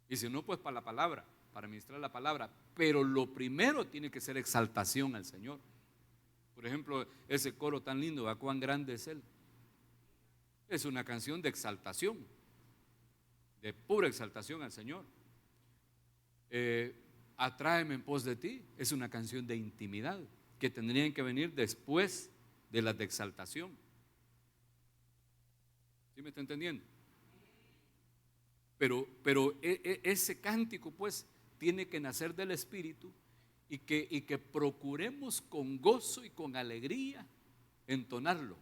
Y si no, pues para la palabra, para ministrar la palabra. Pero lo primero tiene que ser exaltación al Señor. Por ejemplo, ese coro tan lindo, ¿a cuán grande es Él? Es una canción de exaltación, de pura exaltación al Señor. Atráeme en pos de ti, es una canción de intimidad, que tendrían que venir después de las de exaltación. ¿Sí me está entendiendo? Pero ese cántico, pues, tiene que nacer del Espíritu, y que procuremos con gozo y con alegría entonarlo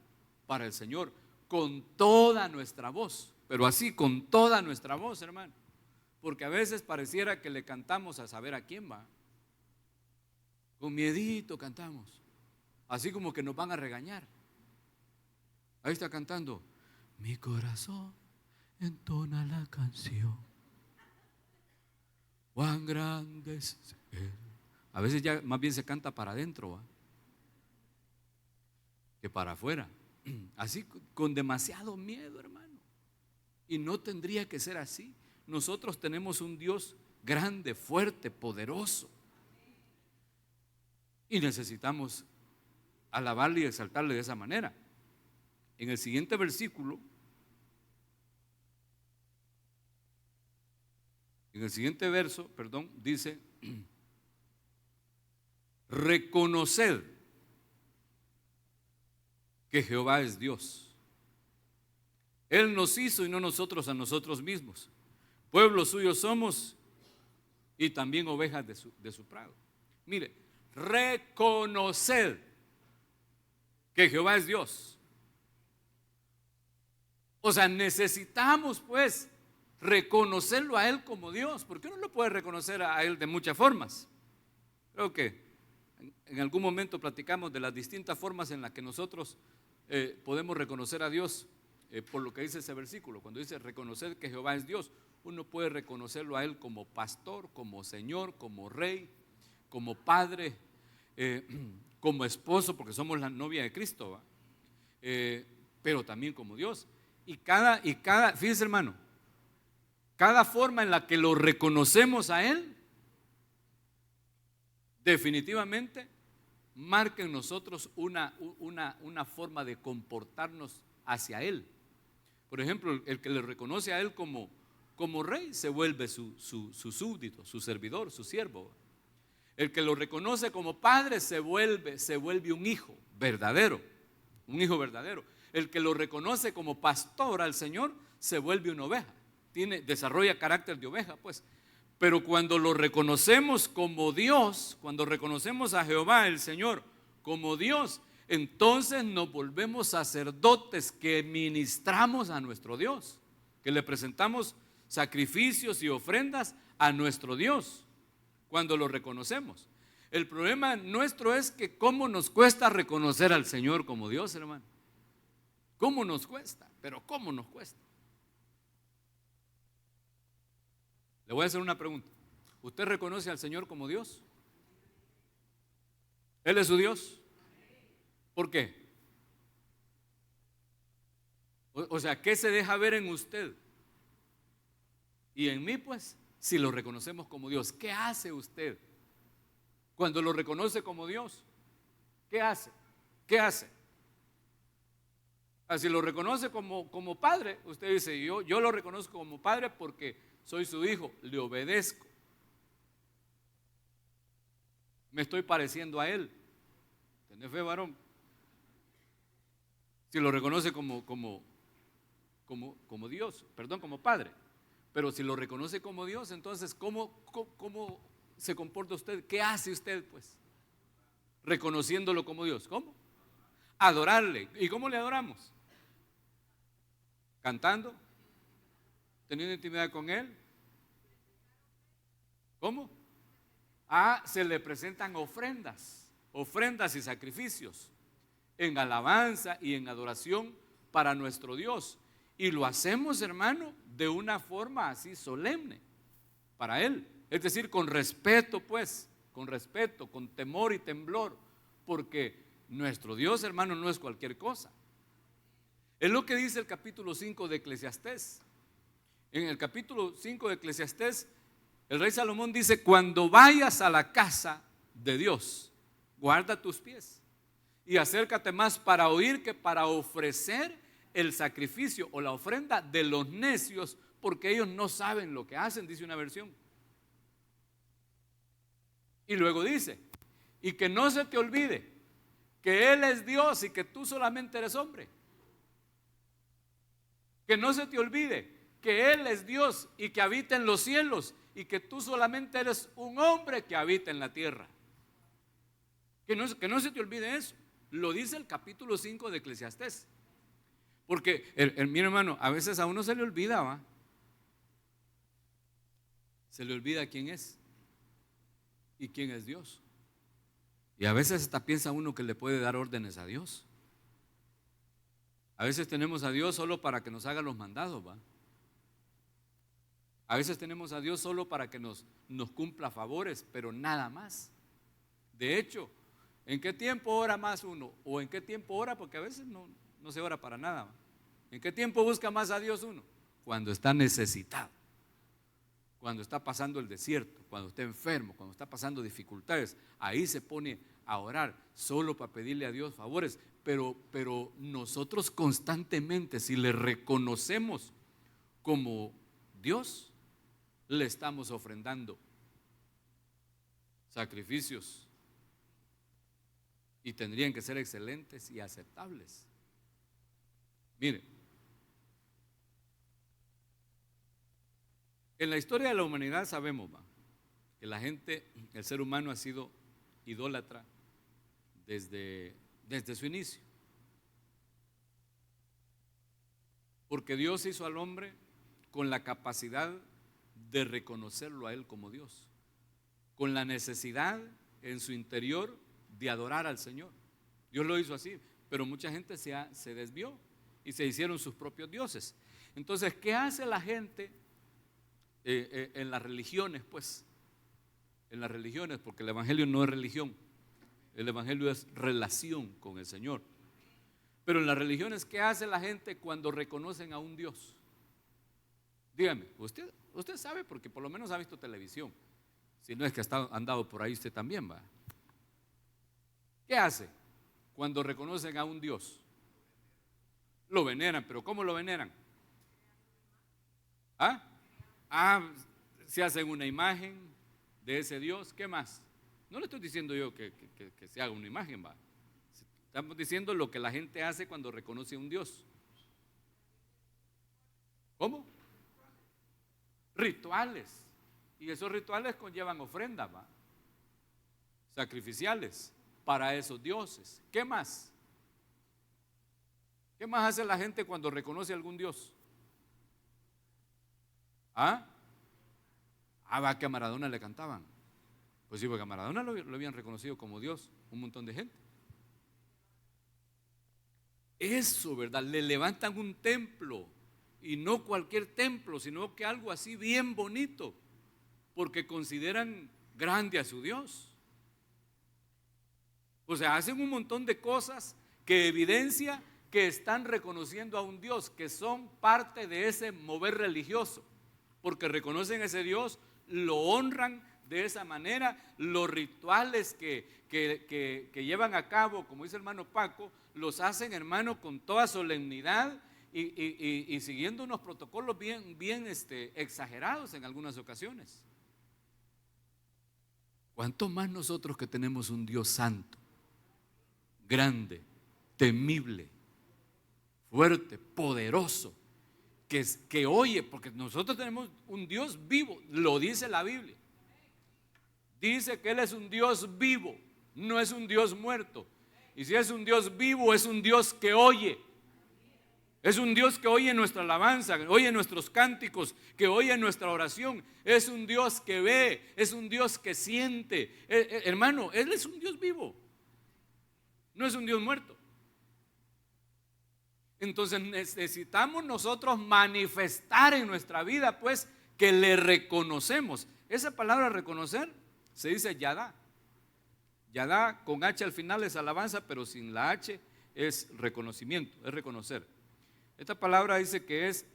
para el Señor con toda nuestra voz, pero así con toda nuestra voz, hermano, porque a veces pareciera que le cantamos a saber a quién va, con miedito cantamos, así como que nos van a regañar. Ahí está cantando: mi corazón entona la canción, cuán grande es Él. A veces ya más bien se canta para adentro, ¿va?, que para afuera, así con demasiado miedo, hermano. Y no tendría que ser así. Nosotros tenemos un Dios grande, fuerte, poderoso, y necesitamos alabarle y exaltarle de esa manera. En el siguiente versículo, en el siguiente verso, perdón, dice: reconoced que Jehová es Dios. Él nos hizo y no nosotros a nosotros mismos. Pueblo suyo somos y también ovejas de su prado. Mire, reconoced que Jehová es Dios. O sea, necesitamos, pues, reconocerlo a Él como Dios, porque uno lo puede reconocer a Él de muchas formas. Creo que en algún momento platicamos de las distintas formas en las que nosotros podemos reconocer a Dios, por lo que dice ese versículo. Cuando dice reconocer que Jehová es Dios, uno puede reconocerlo a Él como pastor, como Señor, como Rey, como Padre, como esposo, porque somos la novia de Cristo, ¿va? Pero también como Dios. Y cada, fíjese, hermano, cada forma en la que lo reconocemos a Él, definitivamente marca en nosotros una forma de comportarnos hacia Él. Por ejemplo, el que le reconoce a Él como Rey se vuelve su súbdito, su servidor, su siervo. El que lo reconoce como Padre se vuelve un hijo verdadero, un hijo verdadero. El que lo reconoce como pastor al Señor se vuelve una oveja, desarrolla carácter de oveja, pues. Pero cuando lo reconocemos como Dios, cuando reconocemos a Jehová el Señor como Dios, entonces nos volvemos sacerdotes que ministramos a nuestro Dios, que le presentamos sacrificios y ofrendas a nuestro Dios cuando lo reconocemos. El problema nuestro es que cómo nos cuesta reconocer al Señor como Dios, hermano. ¿Cómo nos cuesta? Pero ¿cómo nos cuesta? Le voy a hacer una pregunta. ¿Usted reconoce al Señor como Dios? ¿Él es su Dios? ¿Por qué? O sea, ¿qué se deja ver en usted? Y en mí, pues, si lo reconocemos como Dios, ¿qué hace usted cuando lo reconoce como Dios? ¿Qué hace? ¿Qué hace? Si lo reconoce como padre, usted dice, yo lo reconozco como padre porque soy su hijo, le obedezco. Me estoy pareciendo a él. ¿Tenés fe, varón? Si lo reconoce como Dios, perdón, como padre. Pero si lo reconoce como Dios, entonces, ¿cómo se comporta usted? ¿Qué hace usted, pues? Reconociéndolo como Dios. ¿Cómo? Adorarle. ¿Y cómo le adoramos? Cantando, teniendo intimidad con Él. ¿Cómo? Se le presentan ofrendas y sacrificios en alabanza y en adoración para nuestro Dios. Y lo hacemos, hermano, de una forma así solemne para Él. Es decir, con respeto, pues, con respeto, con temor y temblor, porque nuestro Dios, hermano, no es cualquier cosa. Es lo que dice el capítulo 5 de Eclesiastés. En el capítulo 5 de Eclesiastés, el rey Salomón dice: cuando vayas a la casa de Dios, guarda tus pies y acércate más para oír que para ofrecer el sacrificio o la ofrenda de los necios, porque ellos no saben lo que hacen, dice una versión. Y luego dice: y que no se te olvide que Él es Dios y que tú solamente eres hombre. Que no se te olvide que Él es Dios y que habita en los cielos y que tú solamente eres un hombre que habita en la tierra. Que no se te olvide eso. Lo dice el capítulo 5 de Eclesiastés. Porque, mi hermano, a veces a uno se le olvida, ¿va? Se le olvida quién es y quién es Dios. Y a veces hasta piensa uno que le puede dar órdenes a Dios. A veces tenemos a Dios solo para que nos haga los mandados, ¿va? A veces tenemos a Dios solo para que nos cumpla favores, pero nada más. De hecho, ¿en qué tiempo ora más uno? ¿O en qué tiempo ora? Porque a veces no se ora para nada, ¿va? ¿En qué tiempo busca más a Dios uno? Cuando está necesitado, cuando está pasando el desierto, cuando está enfermo, cuando está pasando dificultades. Ahí se pone a orar solo para pedirle a Dios favores. Pero nosotros constantemente, si le reconocemos como Dios, le estamos ofrendando sacrificios y tendrían que ser excelentes y aceptables. Mire, en la historia de la humanidad sabemos, ¿va?, que la gente, el ser humano ha sido idólatra desde su inicio. Porque Dios hizo al hombre con la capacidad de reconocerlo a Él como Dios, con la necesidad en su interior de adorar al Señor. Dios lo hizo así, pero mucha gente se desvió y se hicieron sus propios dioses. Entonces, ¿qué hace la gente en las religiones? Pues, en las religiones, porque el evangelio no es religión, el evangelio es relación con el Señor. Pero en las religiones, ¿qué hace la gente cuando reconocen a un Dios? Dígame, usted sabe, porque por lo menos ha visto televisión. Si no es que ha andado por ahí usted también, va. ¿Qué hace cuando reconocen a un Dios? Lo veneran, pero ¿cómo lo veneran? Se hacen una imagen de ese Dios. ¿Qué más? No le estoy diciendo yo que se haga una imagen, va. Estamos diciendo lo que la gente hace cuando reconoce a un Dios. ¿Cómo? Rituales. Y esos rituales conllevan ofrendas, ¿va?, sacrificiales para esos dioses. ¿Qué más? ¿Qué más hace la gente cuando reconoce a algún Dios? Va, que a Maradona le cantaban. Pues sí, porque a Maradona lo habían reconocido como Dios un montón de gente. eso, ¿verdad? Le levantan un templo, y no cualquier templo, sino que algo así bien bonito, porque consideran grande a su Dios. O sea, hacen un montón de cosas que evidencia que están reconociendo a un Dios, que son parte de ese mover religioso, porque reconocen a ese Dios, lo honran de esa manera. Los rituales que llevan a cabo, como dice el hermano Paco, los hacen, hermano, con toda solemnidad y siguiendo unos protocolos bien exagerados en algunas ocasiones. ¿Cuánto más nosotros que tenemos un Dios santo, grande, temible, fuerte, poderoso, que oye? Porque nosotros tenemos un Dios vivo, lo dice la Biblia. Dice que Él es un Dios vivo, no es un Dios muerto. Y si es un Dios vivo, es un Dios que oye. Es un Dios que oye nuestra alabanza, que oye nuestros cánticos, que oye nuestra oración. Es un Dios que ve, es un Dios que siente. Hermano, Él es un Dios vivo, no es un Dios muerto. Entonces necesitamos nosotros manifestar en nuestra vida, pues, que le reconocemos. Esa palabra reconocer se dice yadá. Yadá con H al final es alabanza, pero sin la H es reconocimiento, es reconocer. Esta palabra dice que es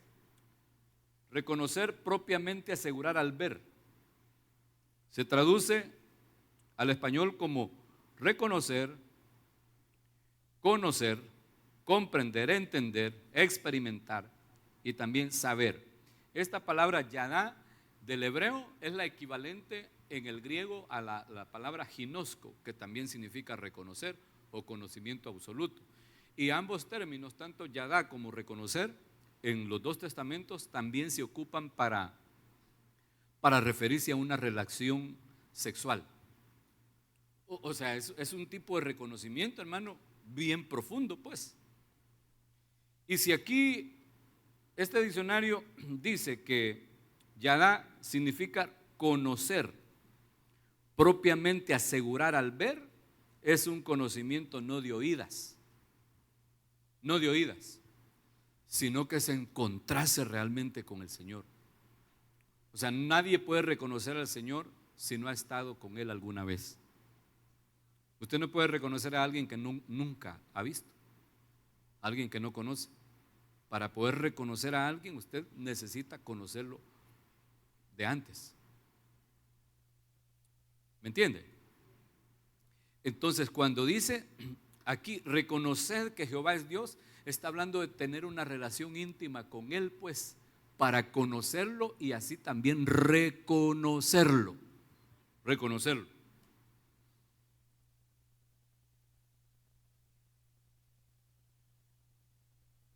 reconocer propiamente, asegurar al ver. Se traduce al español como reconocer, conocer, comprender, entender, experimentar y también saber. Esta palabra yadá del hebreo es la equivalente en el griego a la palabra ginosko, que también significa reconocer o conocimiento absoluto. Y ambos términos, tanto yadá como reconocer, en los dos testamentos también se ocupan para referirse a una relación sexual. O sea, es un tipo de reconocimiento, hermano, bien profundo, pues. Y si aquí este diccionario dice que yadá significa conocer, propiamente asegurar al ver, es un conocimiento no de oídas, sino que es encontrarse realmente con el Señor. O sea, nadie puede reconocer al Señor si no ha estado con Él alguna vez. Usted no puede reconocer a alguien que nunca ha visto, alguien que no conoce. Para poder reconocer a alguien, usted necesita conocerlo de antes. ¿Me entiende? Entonces, cuando dice aquí reconocer que Jehová es Dios, está hablando de tener una relación íntima con Él, pues, para conocerlo y así también reconocerlo.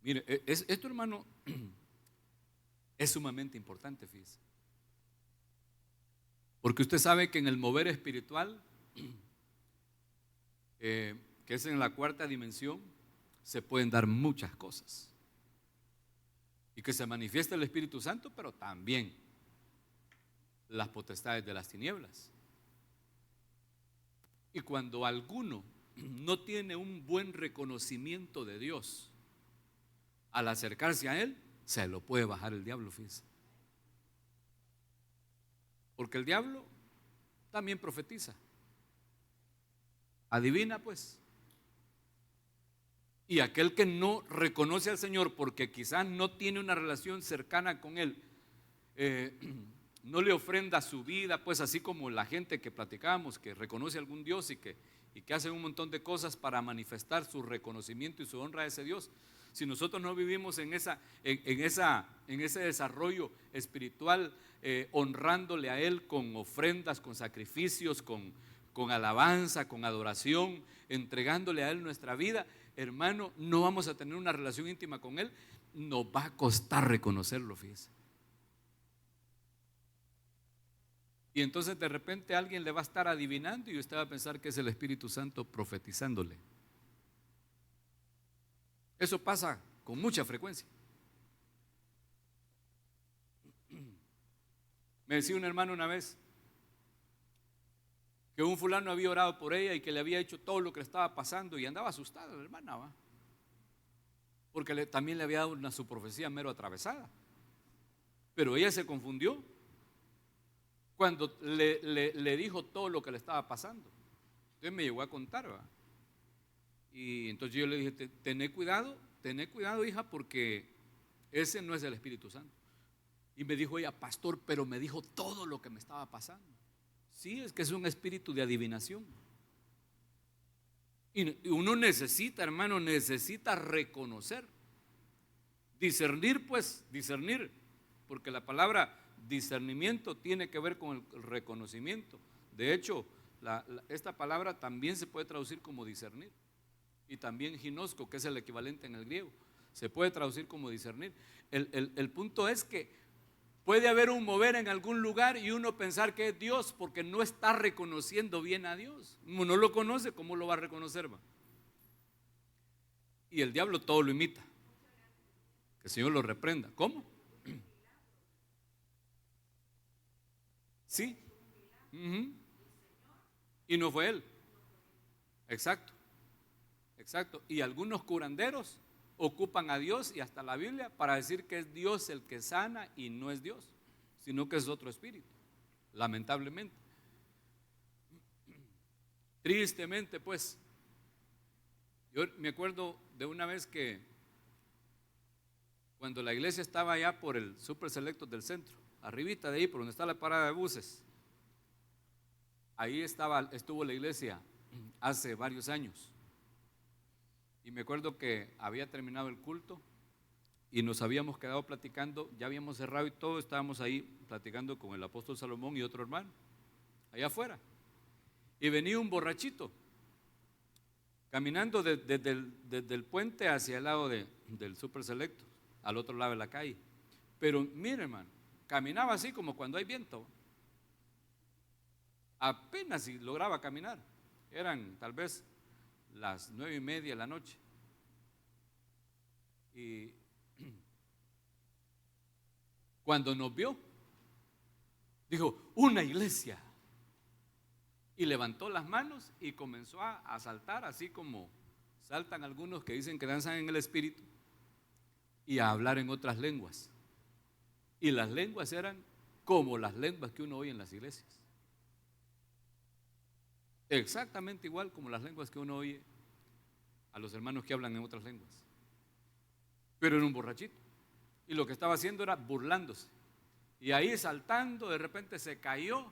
Mire, esto, hermano, es sumamente importante, fíjese. Porque usted sabe que en el mover espiritual, que es en la cuarta dimensión, se pueden dar muchas cosas. Y que se manifiesta el Espíritu Santo, pero también las potestades de las tinieblas. Y cuando alguno no tiene un buen reconocimiento de Dios, al acercarse a Él, se lo puede bajar el diablo, fíjese. Porque el diablo también profetiza, adivina, pues. Y aquel que no reconoce al Señor porque quizás no tiene una relación cercana con Él, no le ofrenda su vida, pues, así como la gente que platicamos, que reconoce a algún Dios y que hace un montón de cosas para manifestar su reconocimiento y su honra a ese Dios. Si nosotros no vivimos en ese desarrollo espiritual, honrándole a Él con ofrendas, con sacrificios, con alabanza, con adoración, entregándole a Él nuestra vida, hermano, no vamos a tener una relación íntima con Él. Nos va a costar reconocerlo, fíjese. Y entonces de repente alguien le va a estar adivinando y usted va a pensar que es el Espíritu Santo profetizándole. Eso pasa con mucha frecuencia. Me decía un hermano una vez que un fulano había orado por ella y que le había hecho todo lo que le estaba pasando y andaba asustada la hermana, ¿va? porque también le había dado su profecía mero atravesada. Pero ella se confundió cuando le dijo todo lo que le estaba pasando. Entonces me llegó a contar, ¿verdad? Y entonces yo le dije, tené cuidado, hija, porque ese no es el Espíritu Santo. Y me dijo ella, pastor, pero me dijo todo lo que me estaba pasando. Sí, es que es un espíritu de adivinación. Y uno necesita, hermano, necesita reconocer. Discernir, pues, discernir. Porque la palabra discernimiento tiene que ver con el reconocimiento. De hecho, esta palabra también se puede traducir como discernir. Y también ginosco, que es el equivalente en el griego, se puede traducir como discernir. El punto es que puede haber un mover en algún lugar y uno pensar que es Dios porque no está reconociendo bien a Dios. Uno no lo conoce, ¿cómo lo va a reconocer? Y el diablo todo lo imita. Que el Señor lo reprenda. ¿Cómo? Sí. Y no fue él. Exacto. Exacto. Y algunos curanderos ocupan a Dios y hasta la Biblia para decir que es Dios el que sana y no es Dios, sino que es otro espíritu, lamentablemente. Tristemente, pues, yo me acuerdo de una vez que cuando la iglesia estaba allá por el Super Selectos del centro, arribita de ahí, por donde está la parada de buses, ahí estuvo la iglesia hace varios años. Y me acuerdo que había terminado el culto y nos habíamos quedado platicando, ya habíamos cerrado y todo, estábamos ahí platicando con el apóstol Salomón y otro hermano, allá afuera. Y venía un borrachito, caminando desde el puente hacia el lado del Super Selecto, al otro lado de la calle. Pero mire, hermano, caminaba así como cuando hay viento. Apenas si lograba caminar, eran tal vez las 9:30 de la noche. Y cuando nos vio, dijo, una iglesia. Y levantó las manos y comenzó a saltar, así como saltan algunos que dicen que danzan en el espíritu, y a hablar en otras lenguas. Y las lenguas eran como las lenguas que uno oye en las iglesias. Exactamente igual como las lenguas que uno oye a los hermanos que hablan en otras lenguas. Pero era un borrachito. Y lo que estaba haciendo era burlándose. Y ahí saltando, de repente se cayó.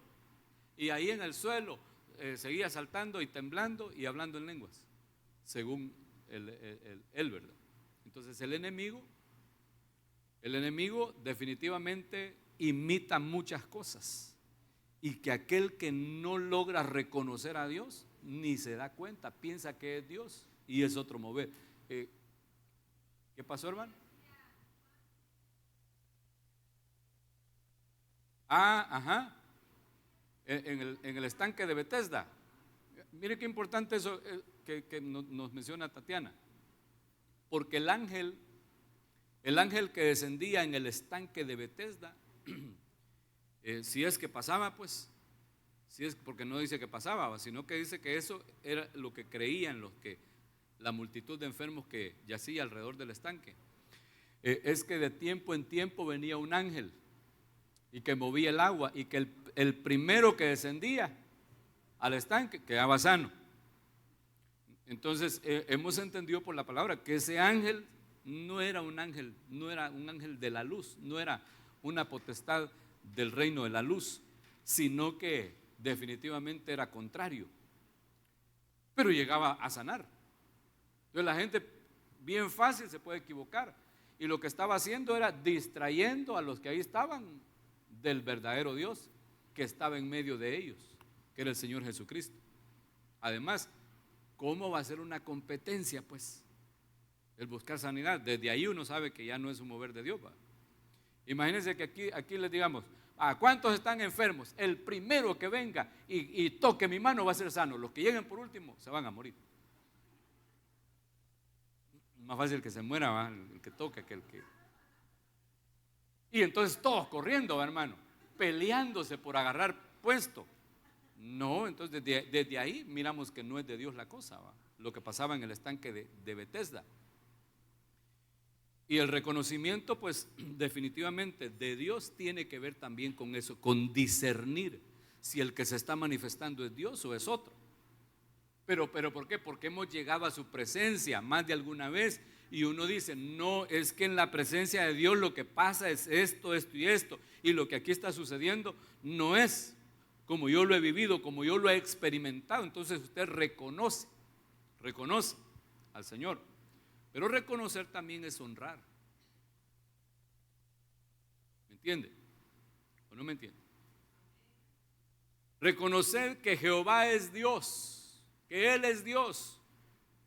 Y ahí en el suelo seguía saltando y temblando y hablando en lenguas, según él, ¿verdad? Entonces el enemigo definitivamente imita muchas cosas. Y que aquel que no logra reconocer a Dios, ni se da cuenta, piensa que es Dios y es otro mover. ¿Qué pasó, hermano? Ajá. En el estanque de Betesda. Mire qué importante eso que nos menciona Tatiana. Porque el ángel que descendía en el estanque de Betesda, si es que pasaba, pues, porque no dice que pasaba, sino que dice que eso era lo que creían la multitud de enfermos que yacía alrededor del estanque. Es que de tiempo en tiempo venía un ángel y que movía el agua, y que el primero que descendía al estanque quedaba sano. Entonces hemos entendido por la palabra que ese ángel no era un ángel de la luz, no era una potestad del reino de la luz, sino que definitivamente era contrario, pero llegaba a sanar. Entonces la gente bien fácil se puede equivocar, y lo que estaba haciendo era distrayendo a los que ahí estaban del verdadero Dios que estaba en medio de ellos, que era el Señor Jesucristo. Además, ¿cómo va a ser una competencia, pues, el buscar sanidad? Desde ahí uno sabe que ya no es un mover de Dios, ¿va? Imagínense que aquí les digamos, ¿cuántos están enfermos? El primero que venga y toque mi mano va a ser sano. Los que lleguen por último se van a morir. Más fácil que se muera, ¿va? El que toque que el que... Y entonces todos corriendo, ¿va, hermano? Peleándose por agarrar puesto. No, entonces desde ahí miramos que no es de Dios la cosa, ¿va? Lo que pasaba en el estanque de Betesda. Y el reconocimiento, pues definitivamente de Dios tiene que ver también con eso, con discernir si el que se está manifestando es Dios o es otro. Pero ¿por qué? Porque hemos llegado a su presencia más de alguna vez y uno dice, no, es que en la presencia de Dios lo que pasa es esto, esto y esto, y lo que aquí está sucediendo no es como yo lo he vivido, como yo lo he experimentado. Entonces usted reconoce al Señor. Pero reconocer también es honrar. ¿Me entiende? ¿O no me entiende? Reconocer que Jehová es Dios, que Él es Dios.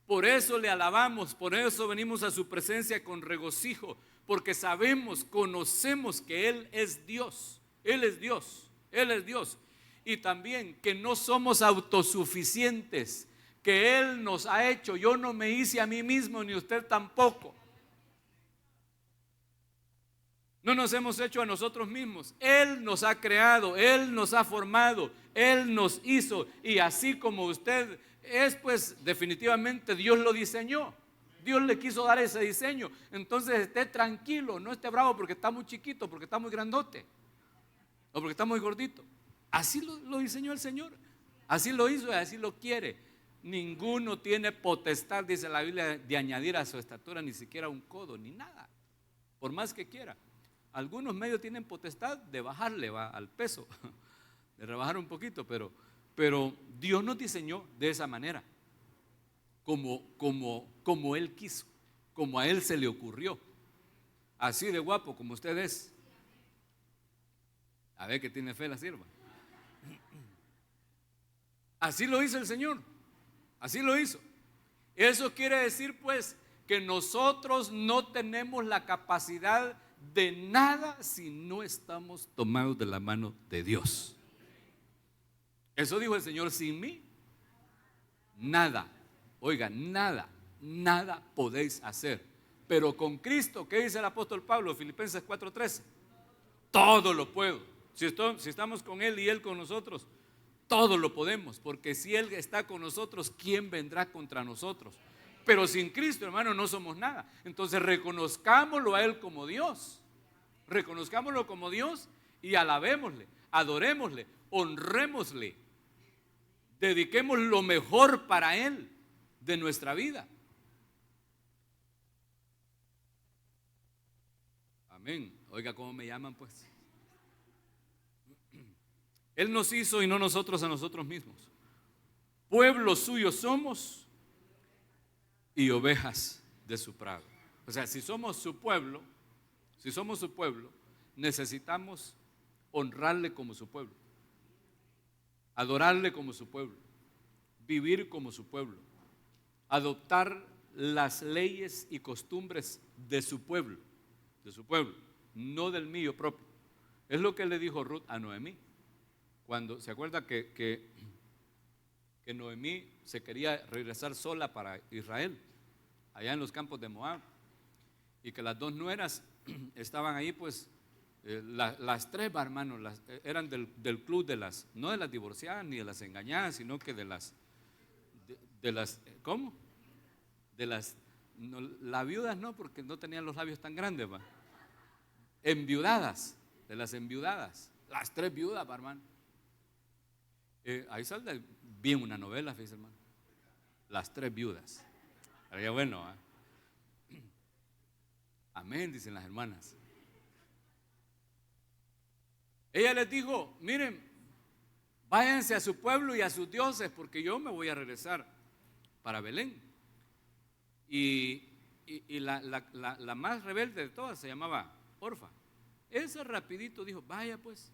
Por eso le alabamos, por eso venimos a su presencia con regocijo, porque sabemos, conocemos que Él es Dios. Él es Dios, Él es Dios. Y también que no somos autosuficientes, que Él nos ha hecho. Yo no me hice a mí mismo, ni usted tampoco. No nos hemos hecho a nosotros mismos. Él nos ha creado, Él nos ha formado, Él nos hizo. Y así como usted es, pues definitivamente Dios lo diseñó. Dios le quiso dar ese diseño. Entonces esté tranquilo, no esté bravo porque está muy chiquito, porque está muy grandote o porque está muy gordito. Así lo diseñó el Señor. Así lo hizo y así lo quiere. Ninguno tiene potestad, dice la Biblia, de añadir a su estatura ni siquiera un codo, ni nada, por más que quiera. Algunos medios tienen potestad de bajarle al peso, de rebajar un poquito, pero Dios nos diseñó de esa manera, como Él quiso, como a Él se le ocurrió. Así de guapo como usted es. A ver que tiene fe la sierva. Así lo hizo el Señor. Así lo hizo. Eso quiere decir pues que nosotros no tenemos la capacidad de nada si no estamos tomados de la mano de Dios. Eso dijo el Señor: sin mí nada, oiga, nada podéis hacer. Pero con Cristo, ¿qué dice el apóstol Pablo? Filipenses 4:13, todo lo puedo. Si estamos con Él y Él con nosotros, todo lo podemos, porque si Él está con nosotros, ¿quién vendrá contra nosotros? Pero sin Cristo, hermano, no somos nada. Entonces reconozcámoslo a Él como Dios. Reconozcámoslo como Dios y alabémosle, adorémosle, honrémosle. Dediquemos lo mejor para Él de nuestra vida. Amén. Oiga, ¿cómo me llaman pues? Él nos hizo y no nosotros a nosotros mismos. Pueblo suyo somos y ovejas de su prado. O sea, si somos su pueblo, necesitamos honrarle como su pueblo, adorarle como su pueblo, vivir como su pueblo, adoptar las leyes y costumbres de su pueblo, no del mío propio. Es lo que le dijo Ruth a Noemí. Cuando se acuerda que Noemí se quería regresar sola para Israel, allá en los campos de Moab, y que las dos nueras estaban ahí, pues las tres, hermanos, eran del club de las, no de las divorciadas ni de las engañadas, sino que de las ¿cómo? De las, no, las viudas no, porque no tenían los labios tan grandes, ¿va? Enviudadas, de las enviudadas, las tres viudas, hermano. Ahí sale bien una novela, fíjese, hermano. Las tres viudas. Sería bueno, ¿eh? Amén, dicen las hermanas. Ella les dijo: miren, váyanse a su pueblo y a sus dioses, porque yo me voy a regresar para Belén. Y la más rebelde de todas se llamaba Orfa. Esa rapidito dijo: vaya pues,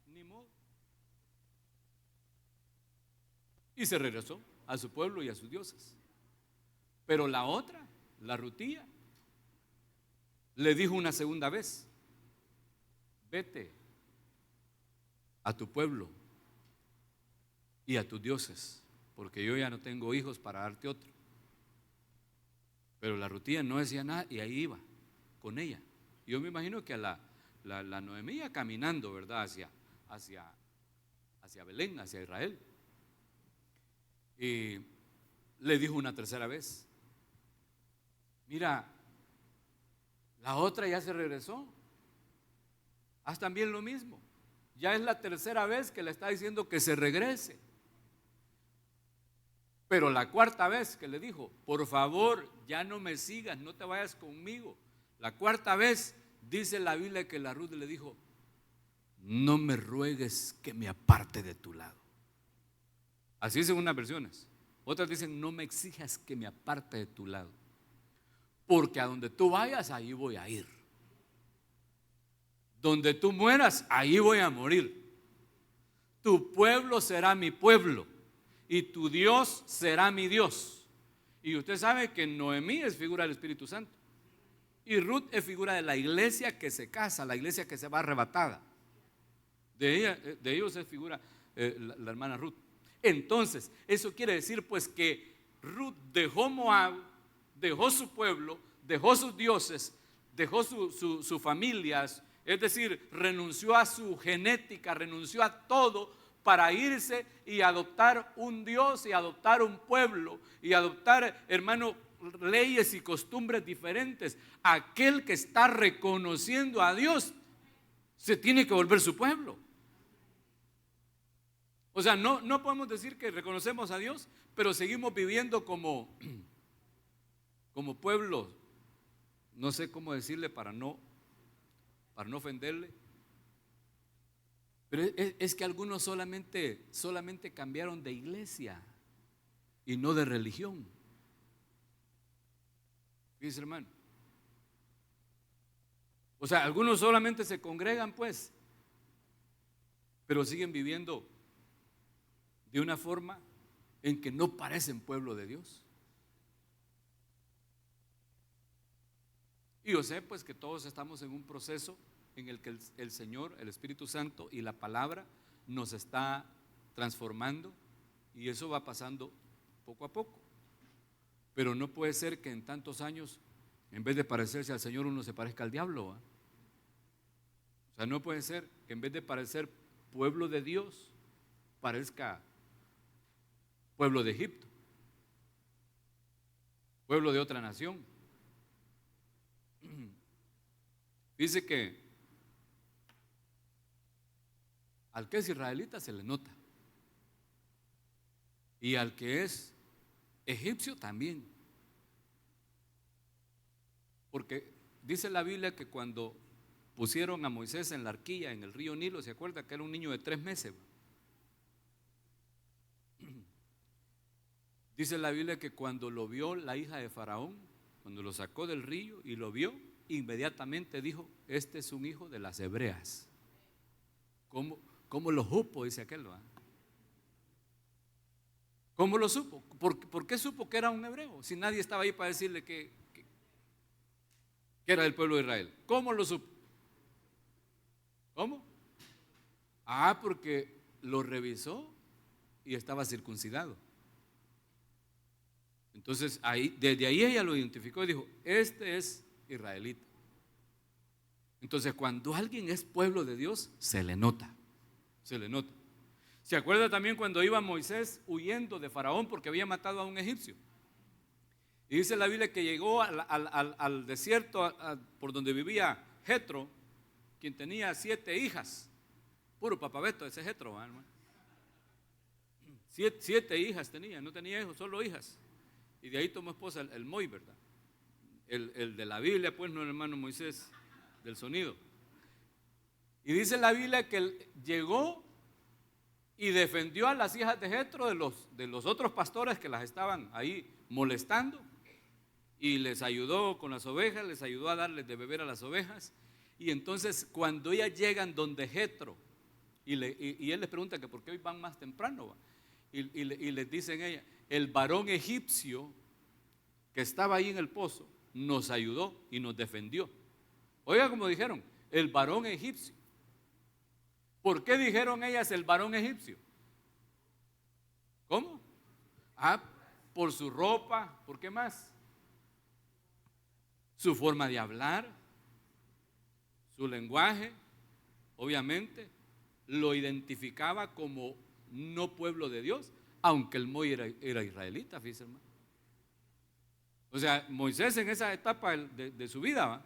ni modo. Y se regresó a su pueblo y a sus dioses. Pero la otra, la Rutía, le dijo una segunda vez: vete a tu pueblo y a tus dioses, porque yo ya no tengo hijos para darte otro. Pero la Rutía no decía nada y ahí iba con ella. Yo me imagino que a la Noemí iba caminando, ¿verdad? Hacia Belén, hacia Israel. Y le dijo una tercera vez: mira, La otra ya se regresó. Haz también lo mismo. Ya es la tercera vez que le está diciendo que se regrese. Pero la cuarta vez que le dijo, por favor, ya no me sigas, no te vayas conmigo. La cuarta vez dice la Biblia que la Ruth le dijo, no me ruegues que me aparte de tu lado. Así dicen unas versiones. Otras dicen, no me exijas que me aparte de tu lado. Porque a donde tú vayas, ahí voy a ir. Donde tú mueras, ahí voy a morir. Tu pueblo será mi pueblo y tu Dios será mi Dios. Y usted sabe que Noemí es figura del Espíritu Santo y Ruth es figura de la iglesia que se casa, la iglesia que se va arrebatada. De ellos es figura la hermana Ruth. Entonces, eso quiere decir pues que Ruth dejó Moab, dejó su pueblo, dejó sus dioses, dejó sus familias, es decir, renunció a su genética, renunció a todo para irse y adoptar un Dios y adoptar un pueblo y adoptar, hermano, leyes y costumbres diferentes. Aquel que está reconociendo a Dios se tiene que volver su pueblo. O sea, no podemos decir que reconocemos a Dios, pero seguimos viviendo como pueblo, no sé cómo decirle para no ofenderle. Pero es que algunos solamente cambiaron de iglesia y no de religión. Fíjese, hermano. O sea, algunos solamente se congregan pues, pero siguen viviendo de una forma en que no parecen pueblo de Dios. Y yo sé pues que todos estamos en un proceso en el que el Señor, el Espíritu Santo y la palabra nos está transformando, y eso va pasando poco a poco. Pero no puede ser que en tantos años, en vez de parecerse al Señor, uno se parezca al diablo, ¿eh? O sea, no puede ser que en vez de parecer pueblo de Dios, parezca pueblo de Egipto, pueblo de otra nación. Dice que al que es israelita se le nota, y al que es egipcio también, porque dice la Biblia que cuando pusieron a Moisés en la arquilla en el río Nilo, ¿se acuerda que era un niño de 3 meses? Dice la Biblia que cuando lo vio la hija de Faraón, cuando lo sacó del río y lo vio, inmediatamente dijo, este es un hijo de las hebreas. ¿Cómo lo supo? Dice aquel, ¿verdad? ¿Cómo lo supo? ¿Por qué supo que era un hebreo? Si nadie estaba ahí para decirle que era del pueblo de Israel. ¿Cómo lo supo? ¿Cómo? Porque lo revisó y estaba circuncidado. Entonces, desde ahí ella lo identificó y dijo, este es israelita. Entonces, cuando alguien es pueblo de Dios, se le nota. Se le nota. ¿Se acuerda también cuando iba Moisés huyendo de Faraón porque había matado a un egipcio? Y dice la Biblia que llegó al desierto por donde vivía Jetro, quien tenía 7 hijas. Puro papabeto ese Jetro, hermano. 7 hijas tenía, no tenía hijos, solo hijas. Y de ahí tomó esposa el Moy, ¿verdad? El de la Biblia, pues, no el hermano Moisés del sonido. Y dice la Biblia que él llegó y defendió a las hijas de Jetro de los otros pastores que las estaban ahí molestando, y les ayudó con las ovejas, les ayudó a darles de beber a las ovejas. Y entonces cuando ellas llegan donde Jetro y él les pregunta que por qué hoy van más temprano, y les dicen ella, el varón egipcio que estaba ahí en el pozo nos ayudó y nos defendió. Oiga como dijeron, el varón egipcio. ¿Por qué dijeron ellas el varón egipcio? ¿Cómo? Por su ropa. ¿Por qué más? Su forma de hablar, su lenguaje, obviamente, lo identificaba como no pueblo de Dios, aunque el Moy era israelita, fíjense, hermano. O sea, Moisés en esa etapa de su vida,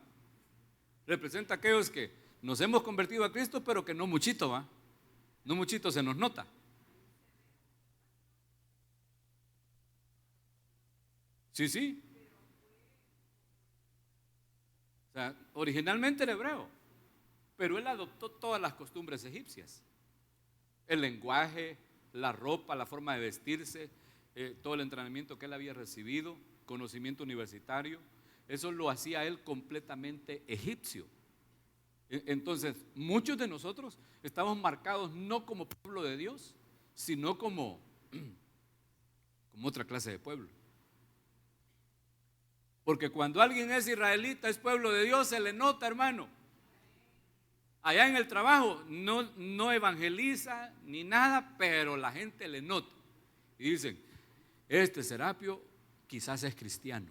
Representa a aquellos que nos hemos convertido a Cristo, pero que no muchito, ¿va? No muchito se nos nota. Sí, sí. O sea, originalmente era hebreo, pero él adoptó todas las costumbres egipcias. El lenguaje, la ropa, la forma de vestirse, todo el entrenamiento que él había recibido, conocimiento universitario, eso lo hacía él completamente egipcio. Entonces, muchos de nosotros estamos marcados no como pueblo de Dios, sino como otra clase de pueblo. Porque cuando alguien es israelita, es pueblo de Dios, se le nota, hermano. Allá en el trabajo no evangeliza ni nada, pero la gente le nota. Y dicen, este Serapio quizás es cristiano.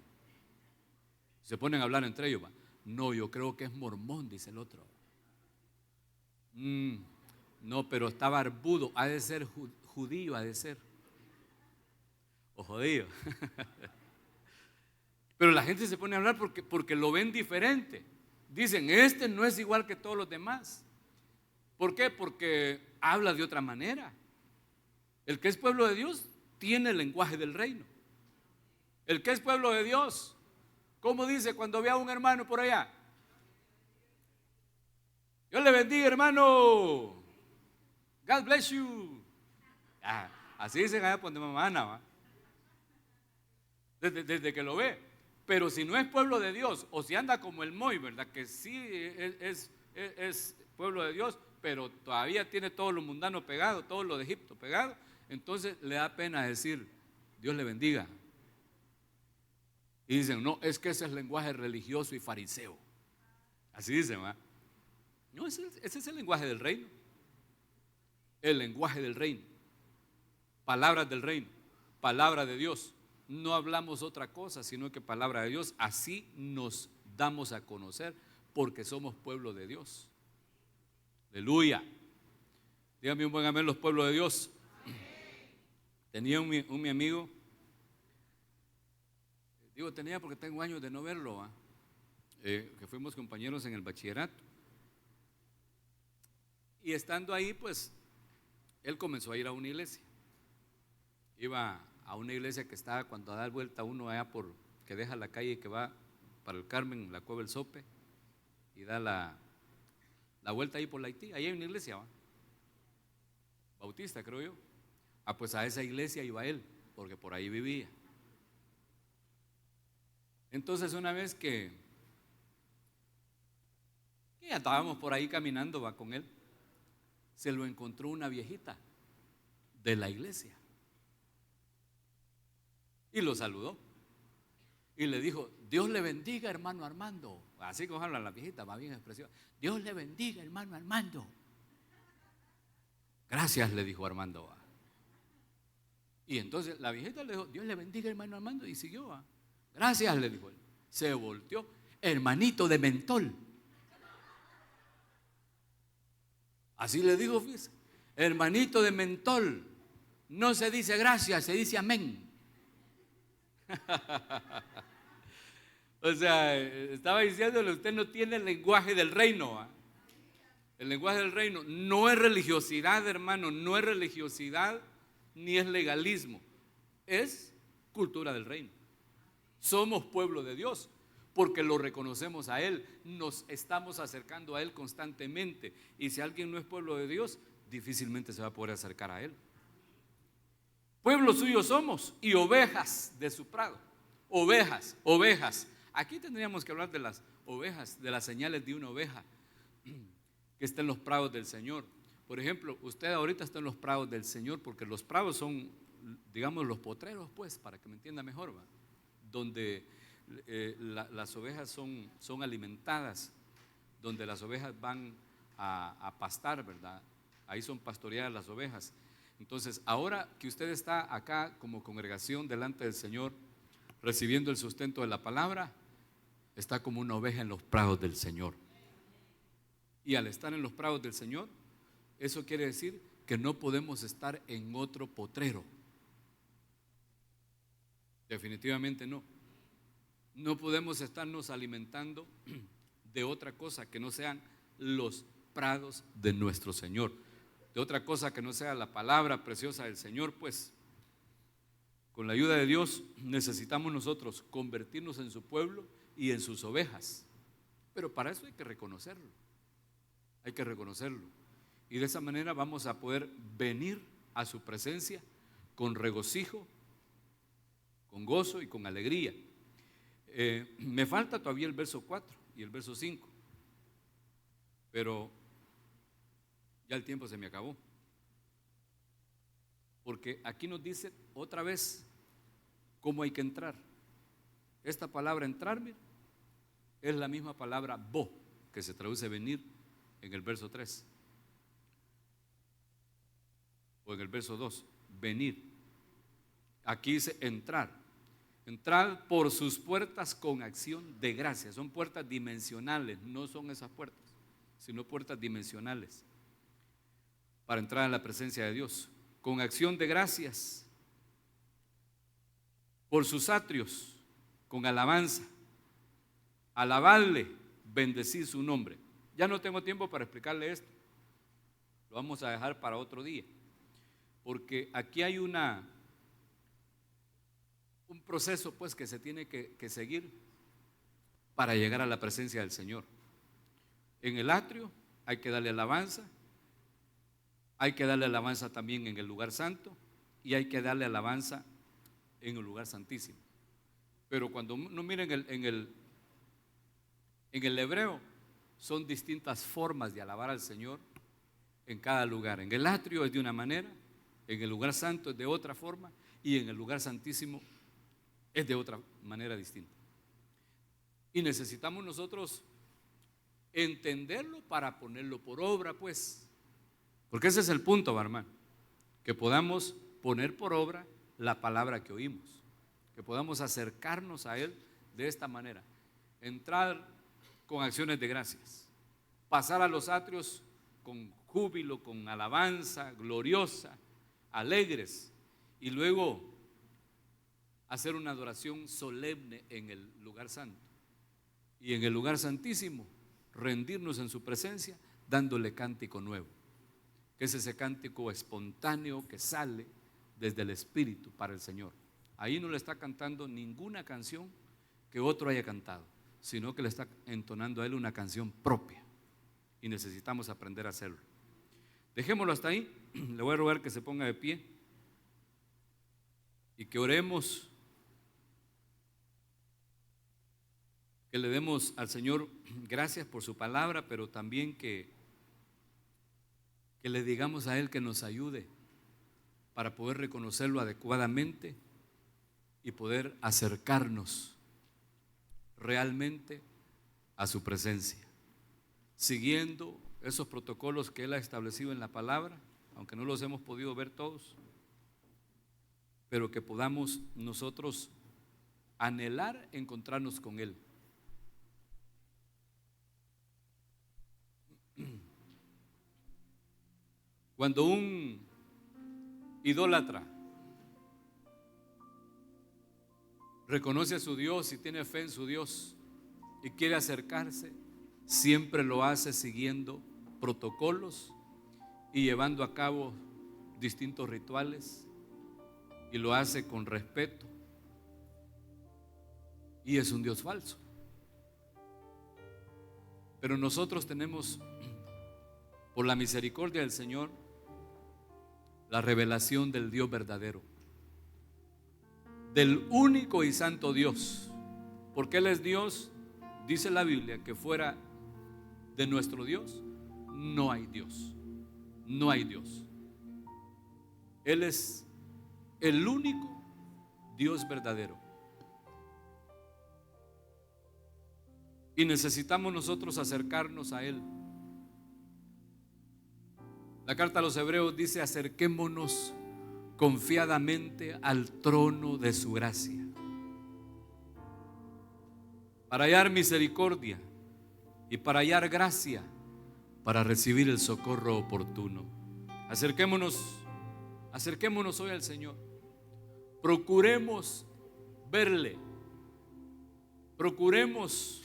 Se ponen a hablar entre ellos. No, yo creo que es mormón, dice el otro. No, pero está barbudo, ha de ser judío, ha de ser. O judío. Pero la gente se pone a hablar porque lo ven diferente. Dicen, este no es igual que todos los demás. ¿Por qué? Porque habla de otra manera. El que es pueblo de Dios tiene el lenguaje del reino. El que es pueblo de Dios, ¿cómo dice cuando ve a un hermano por allá? Dios le bendiga, hermano. God bless you. Así dicen allá por donde mamá Ana, ¿va? Desde que lo ve. Pero si no es pueblo de Dios, o si anda como el Moy, ¿verdad? Que sí es pueblo de Dios, pero todavía tiene todo lo mundano pegado, todo lo de Egipto pegado, entonces le da pena decir, Dios le bendiga. Y dicen, no, es que ese es lenguaje religioso y fariseo. Así dicen, ¿va? No, ese es el lenguaje del reino. El lenguaje del reino. Palabras del reino. Palabra de Dios. No hablamos otra cosa, sino que palabra de Dios. Así nos damos a conocer porque somos pueblo de Dios. Aleluya. Dígame un buen amén los pueblos de Dios. Tenía mi amigo, digo tenía porque tengo años de no verlo, que fuimos compañeros en el bachillerato. Y estando ahí, pues, él comenzó a ir a una iglesia. Iba a una iglesia que estaba cuando da vuelta uno allá que deja la calle que va para el Carmen, la Cueva del Sope, y da la vuelta ahí por la Haití. Ahí hay una iglesia, ¿va? Bautista, creo yo. Pues a esa iglesia iba él, porque por ahí vivía. Entonces una vez que ya estábamos por ahí caminando, va con él, se lo encontró una viejita de la iglesia. Y lo saludó. Y le dijo, Dios le bendiga, hermano Armando. Así como habla la viejita, va bien expresiva. Dios le bendiga, hermano Armando. Gracias, le dijo Armando. Y entonces la viejita le dijo, Dios le bendiga, hermano Armando. Y siguió. Gracias, le dijo él. Se volteó, hermanito de mentol. Así le dijo, fíjese, hermanito de mentol. No se dice gracias, se dice amén. O sea, estaba diciéndole, usted no tiene el lenguaje del reino. El lenguaje del reino no es religiosidad, hermano, no es religiosidad ni es legalismo, es cultura del reino. Somos pueblo de Dios porque lo reconocemos a Él, nos estamos acercando a Él constantemente, y si alguien no es pueblo de Dios, difícilmente se va a poder acercar a Él. Pueblo suyo somos y ovejas de su prado. Ovejas, ovejas. Aquí tendríamos que hablar de las ovejas, de las señales de una oveja que está en los prados del Señor. Por ejemplo, usted ahorita está en los prados del Señor, porque los prados son, digamos, los potreros, pues, para que me entienda mejor, ¿va? Donde las ovejas son alimentadas, donde las ovejas van a pastar, ¿verdad? Ahí son pastoreadas las ovejas. Entonces, ahora que usted está acá como congregación delante del Señor, recibiendo el sustento de la palabra, está como una oveja en los prados del Señor. Y al estar en los prados del Señor, eso quiere decir que no podemos estar en otro potrero. Definitivamente no. No podemos estarnos alimentando de otra cosa que no sean los prados de nuestro Señor, de otra cosa que no sea la palabra preciosa del Señor. Pues con la ayuda de Dios necesitamos nosotros convertirnos en su pueblo y en sus ovejas, pero para eso hay que reconocerlo, y de esa manera vamos a poder venir a su presencia con regocijo, con gozo y con alegría. Me falta todavía el verso 4 y el verso 5, pero ya el tiempo se me acabó, porque aquí nos dice otra vez cómo hay que entrar. Esta palabra entrar, mira, es la misma palabra bo, que se traduce venir en el verso 3 o en el verso 2, venir. Aquí dice entrar. Entrar por sus puertas con acción de gracia. Son puertas dimensionales, no son esas puertas, sino puertas dimensionales para entrar en la presencia de Dios. Con acción de gracias, por sus atrios, con alabanza, alabarle, bendecir su nombre. Ya no tengo tiempo para explicarle esto, lo vamos a dejar para otro día, porque aquí hay un proceso pues que se tiene que seguir para llegar a la presencia del Señor. En el atrio hay que darle alabanza, hay que darle alabanza también en el lugar santo y hay que darle alabanza en el lugar santísimo. Pero cuando uno mira en el hebreo, son distintas formas de alabar al Señor en cada lugar. En el atrio es de una manera, en el lugar santo es de otra forma y en el lugar santísimo es de otra manera distinta. Y necesitamos nosotros entenderlo para ponerlo por obra, pues, porque ese es el punto, hermano, que podamos poner por obra la palabra que oímos, que podamos acercarnos a Él de esta manera, entrar con acciones de gracias, pasar a los atrios con júbilo, con alabanza gloriosa, alegres, y luego hacer una adoración solemne en el lugar santo, y en el lugar santísimo rendirnos en su presencia dándole cántico nuevo, que es ese cántico espontáneo que sale desde el Espíritu para el Señor. Ahí no le está cantando ninguna canción que otro haya cantado, sino que le está entonando a Él una canción propia, y necesitamos aprender a hacerlo. Dejémoslo hasta ahí. Le voy a rogar que se ponga de pie y que oremos, que le demos al Señor gracias por su palabra, pero también que le digamos a Él que nos ayude para poder reconocerlo adecuadamente y poder acercarnos realmente a su presencia, siguiendo esos protocolos que Él ha establecido en la palabra, aunque no los hemos podido ver todos, pero que podamos nosotros anhelar encontrarnos con Él. Cuando un idólatra reconoce a su Dios y tiene fe en su Dios y quiere acercarse, siempre lo hace siguiendo protocolos y llevando a cabo distintos rituales, y lo hace con respeto, y es un Dios falso. Pero nosotros tenemos, por la misericordia del Señor, la revelación del Dios verdadero, del único y santo Dios, porque Él es Dios. Dice la Biblia que fuera de nuestro Dios no hay Dios, no hay Dios. Él es el único Dios verdadero, y necesitamos nosotros acercarnos a Él. La carta a los Hebreos dice: acerquémonos confiadamente al trono de su gracia para hallar misericordia y para hallar gracia para recibir el socorro oportuno. Acerquémonos hoy al Señor. Procuremos verle, procuremos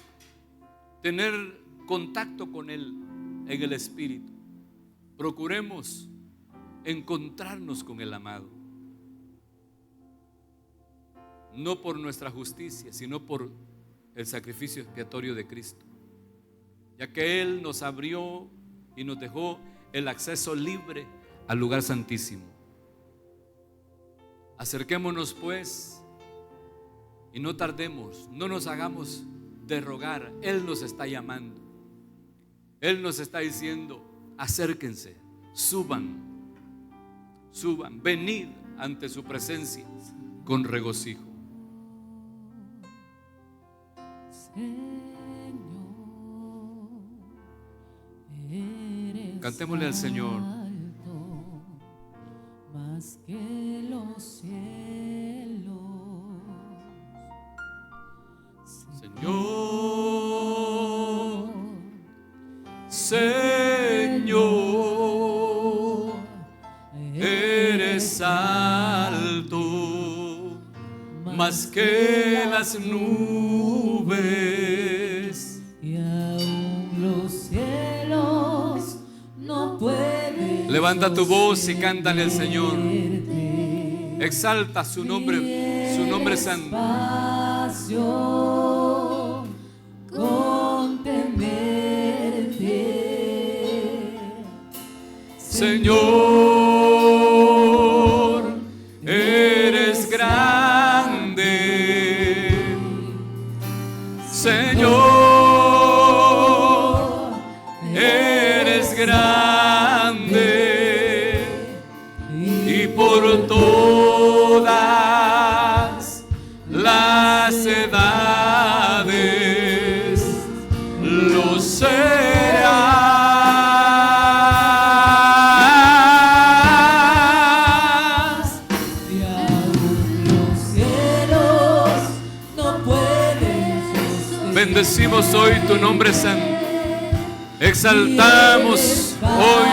tener contacto con Él en el Espíritu. Procuremos encontrarnos con el amado, no por nuestra justicia, sino por el sacrificio expiatorio de Cristo, ya que Él nos abrió y nos dejó el acceso libre al lugar santísimo. Acerquémonos pues y no tardemos, no nos hagamos de rogar. Él nos está llamando, Él nos está diciendo: acérquense, suban, venid ante su presencia con regocijo. Cantémosle al Señor. Más que los cielos, Señor, Señor, eres alto, más que las nubes, y aún los cielos no pueden. Levanta tu voz y cántale al Señor. Exalta su nombre santo. Con temerte, Señor, eres grande. Señor, eres grande, y por todas las edades lo serás. y aún los cielos no pueden sostener. Bendecimos hoy tu nombre santo. Exaltamos hoy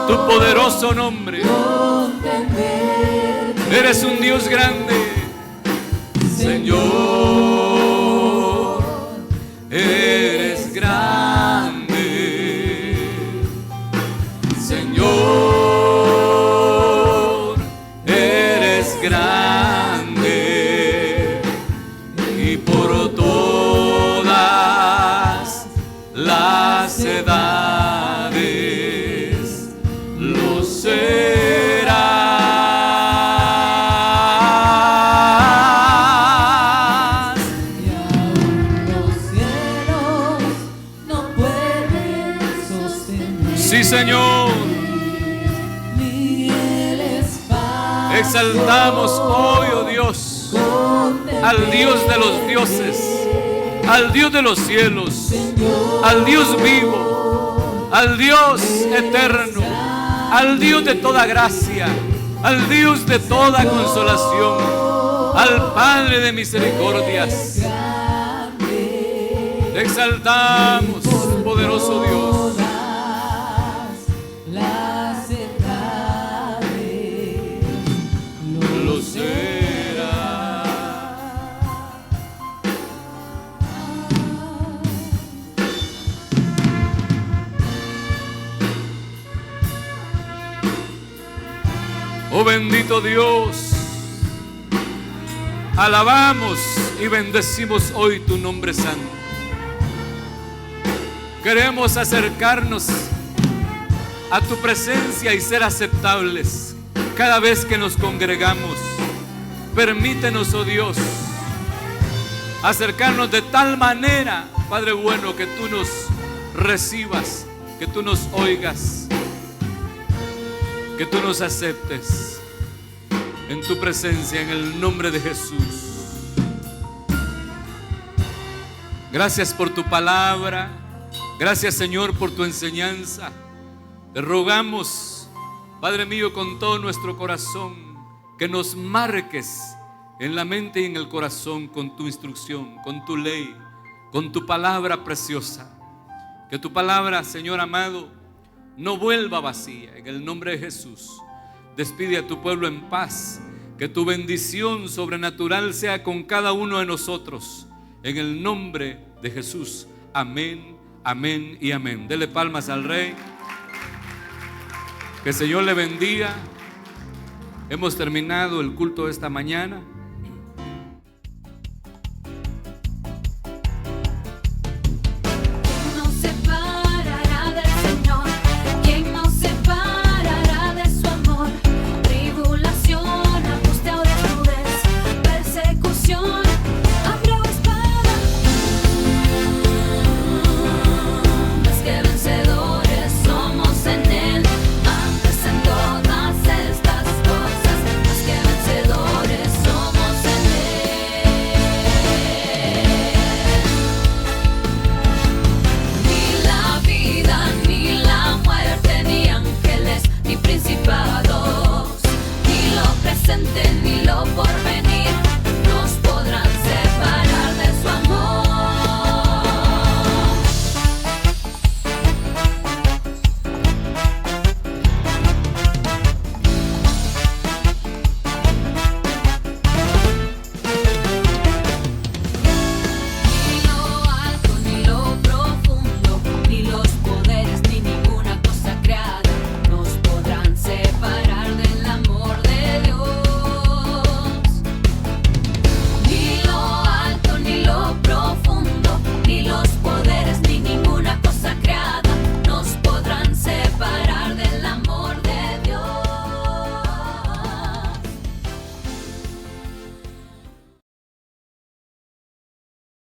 tu poderoso nombre. Eres un Dios grande, Señor, eres grande, Señor, eres grande, y por todas las edades lo serás. Y aún los cielos no pueden sostener. Sí, Señor. Ni el espacio. Exaltamos hoy, oh Dios, al Dios de los dioses, al Dios de los cielos, al Dios vivo, al Dios eterno, al Dios de toda gracia, al Dios de toda consolación, al Padre de misericordias. Te exaltamos, poderoso Dios. Las edades Lo será. Oh bendito Dios, alabamos y bendecimos hoy tu nombre santo. Queremos acercarnos a tu presencia y ser aceptables cada vez que nos congregamos. Permítenos, oh Dios, acercarnos de tal manera, Padre bueno, que tú nos recibas, que tú nos oigas, que tú nos aceptes en tu presencia, en el nombre de Jesús. Gracias por tu palabra. Gracias, Señor, por tu enseñanza. Te rogamos, Padre mío, con todo nuestro corazón, que nos marques en la mente y en el corazón con tu instrucción, con tu ley, con tu palabra preciosa. Que tu palabra, Señor amado, no vuelva vacía. En el nombre de Jesús, despide a tu pueblo en paz. Que tu bendición sobrenatural sea con cada uno de nosotros. En el nombre de de Jesús. Amén, amén y amén. Dele palmas al Rey. Que el Señor le bendiga. Hemos terminado el culto de esta mañana.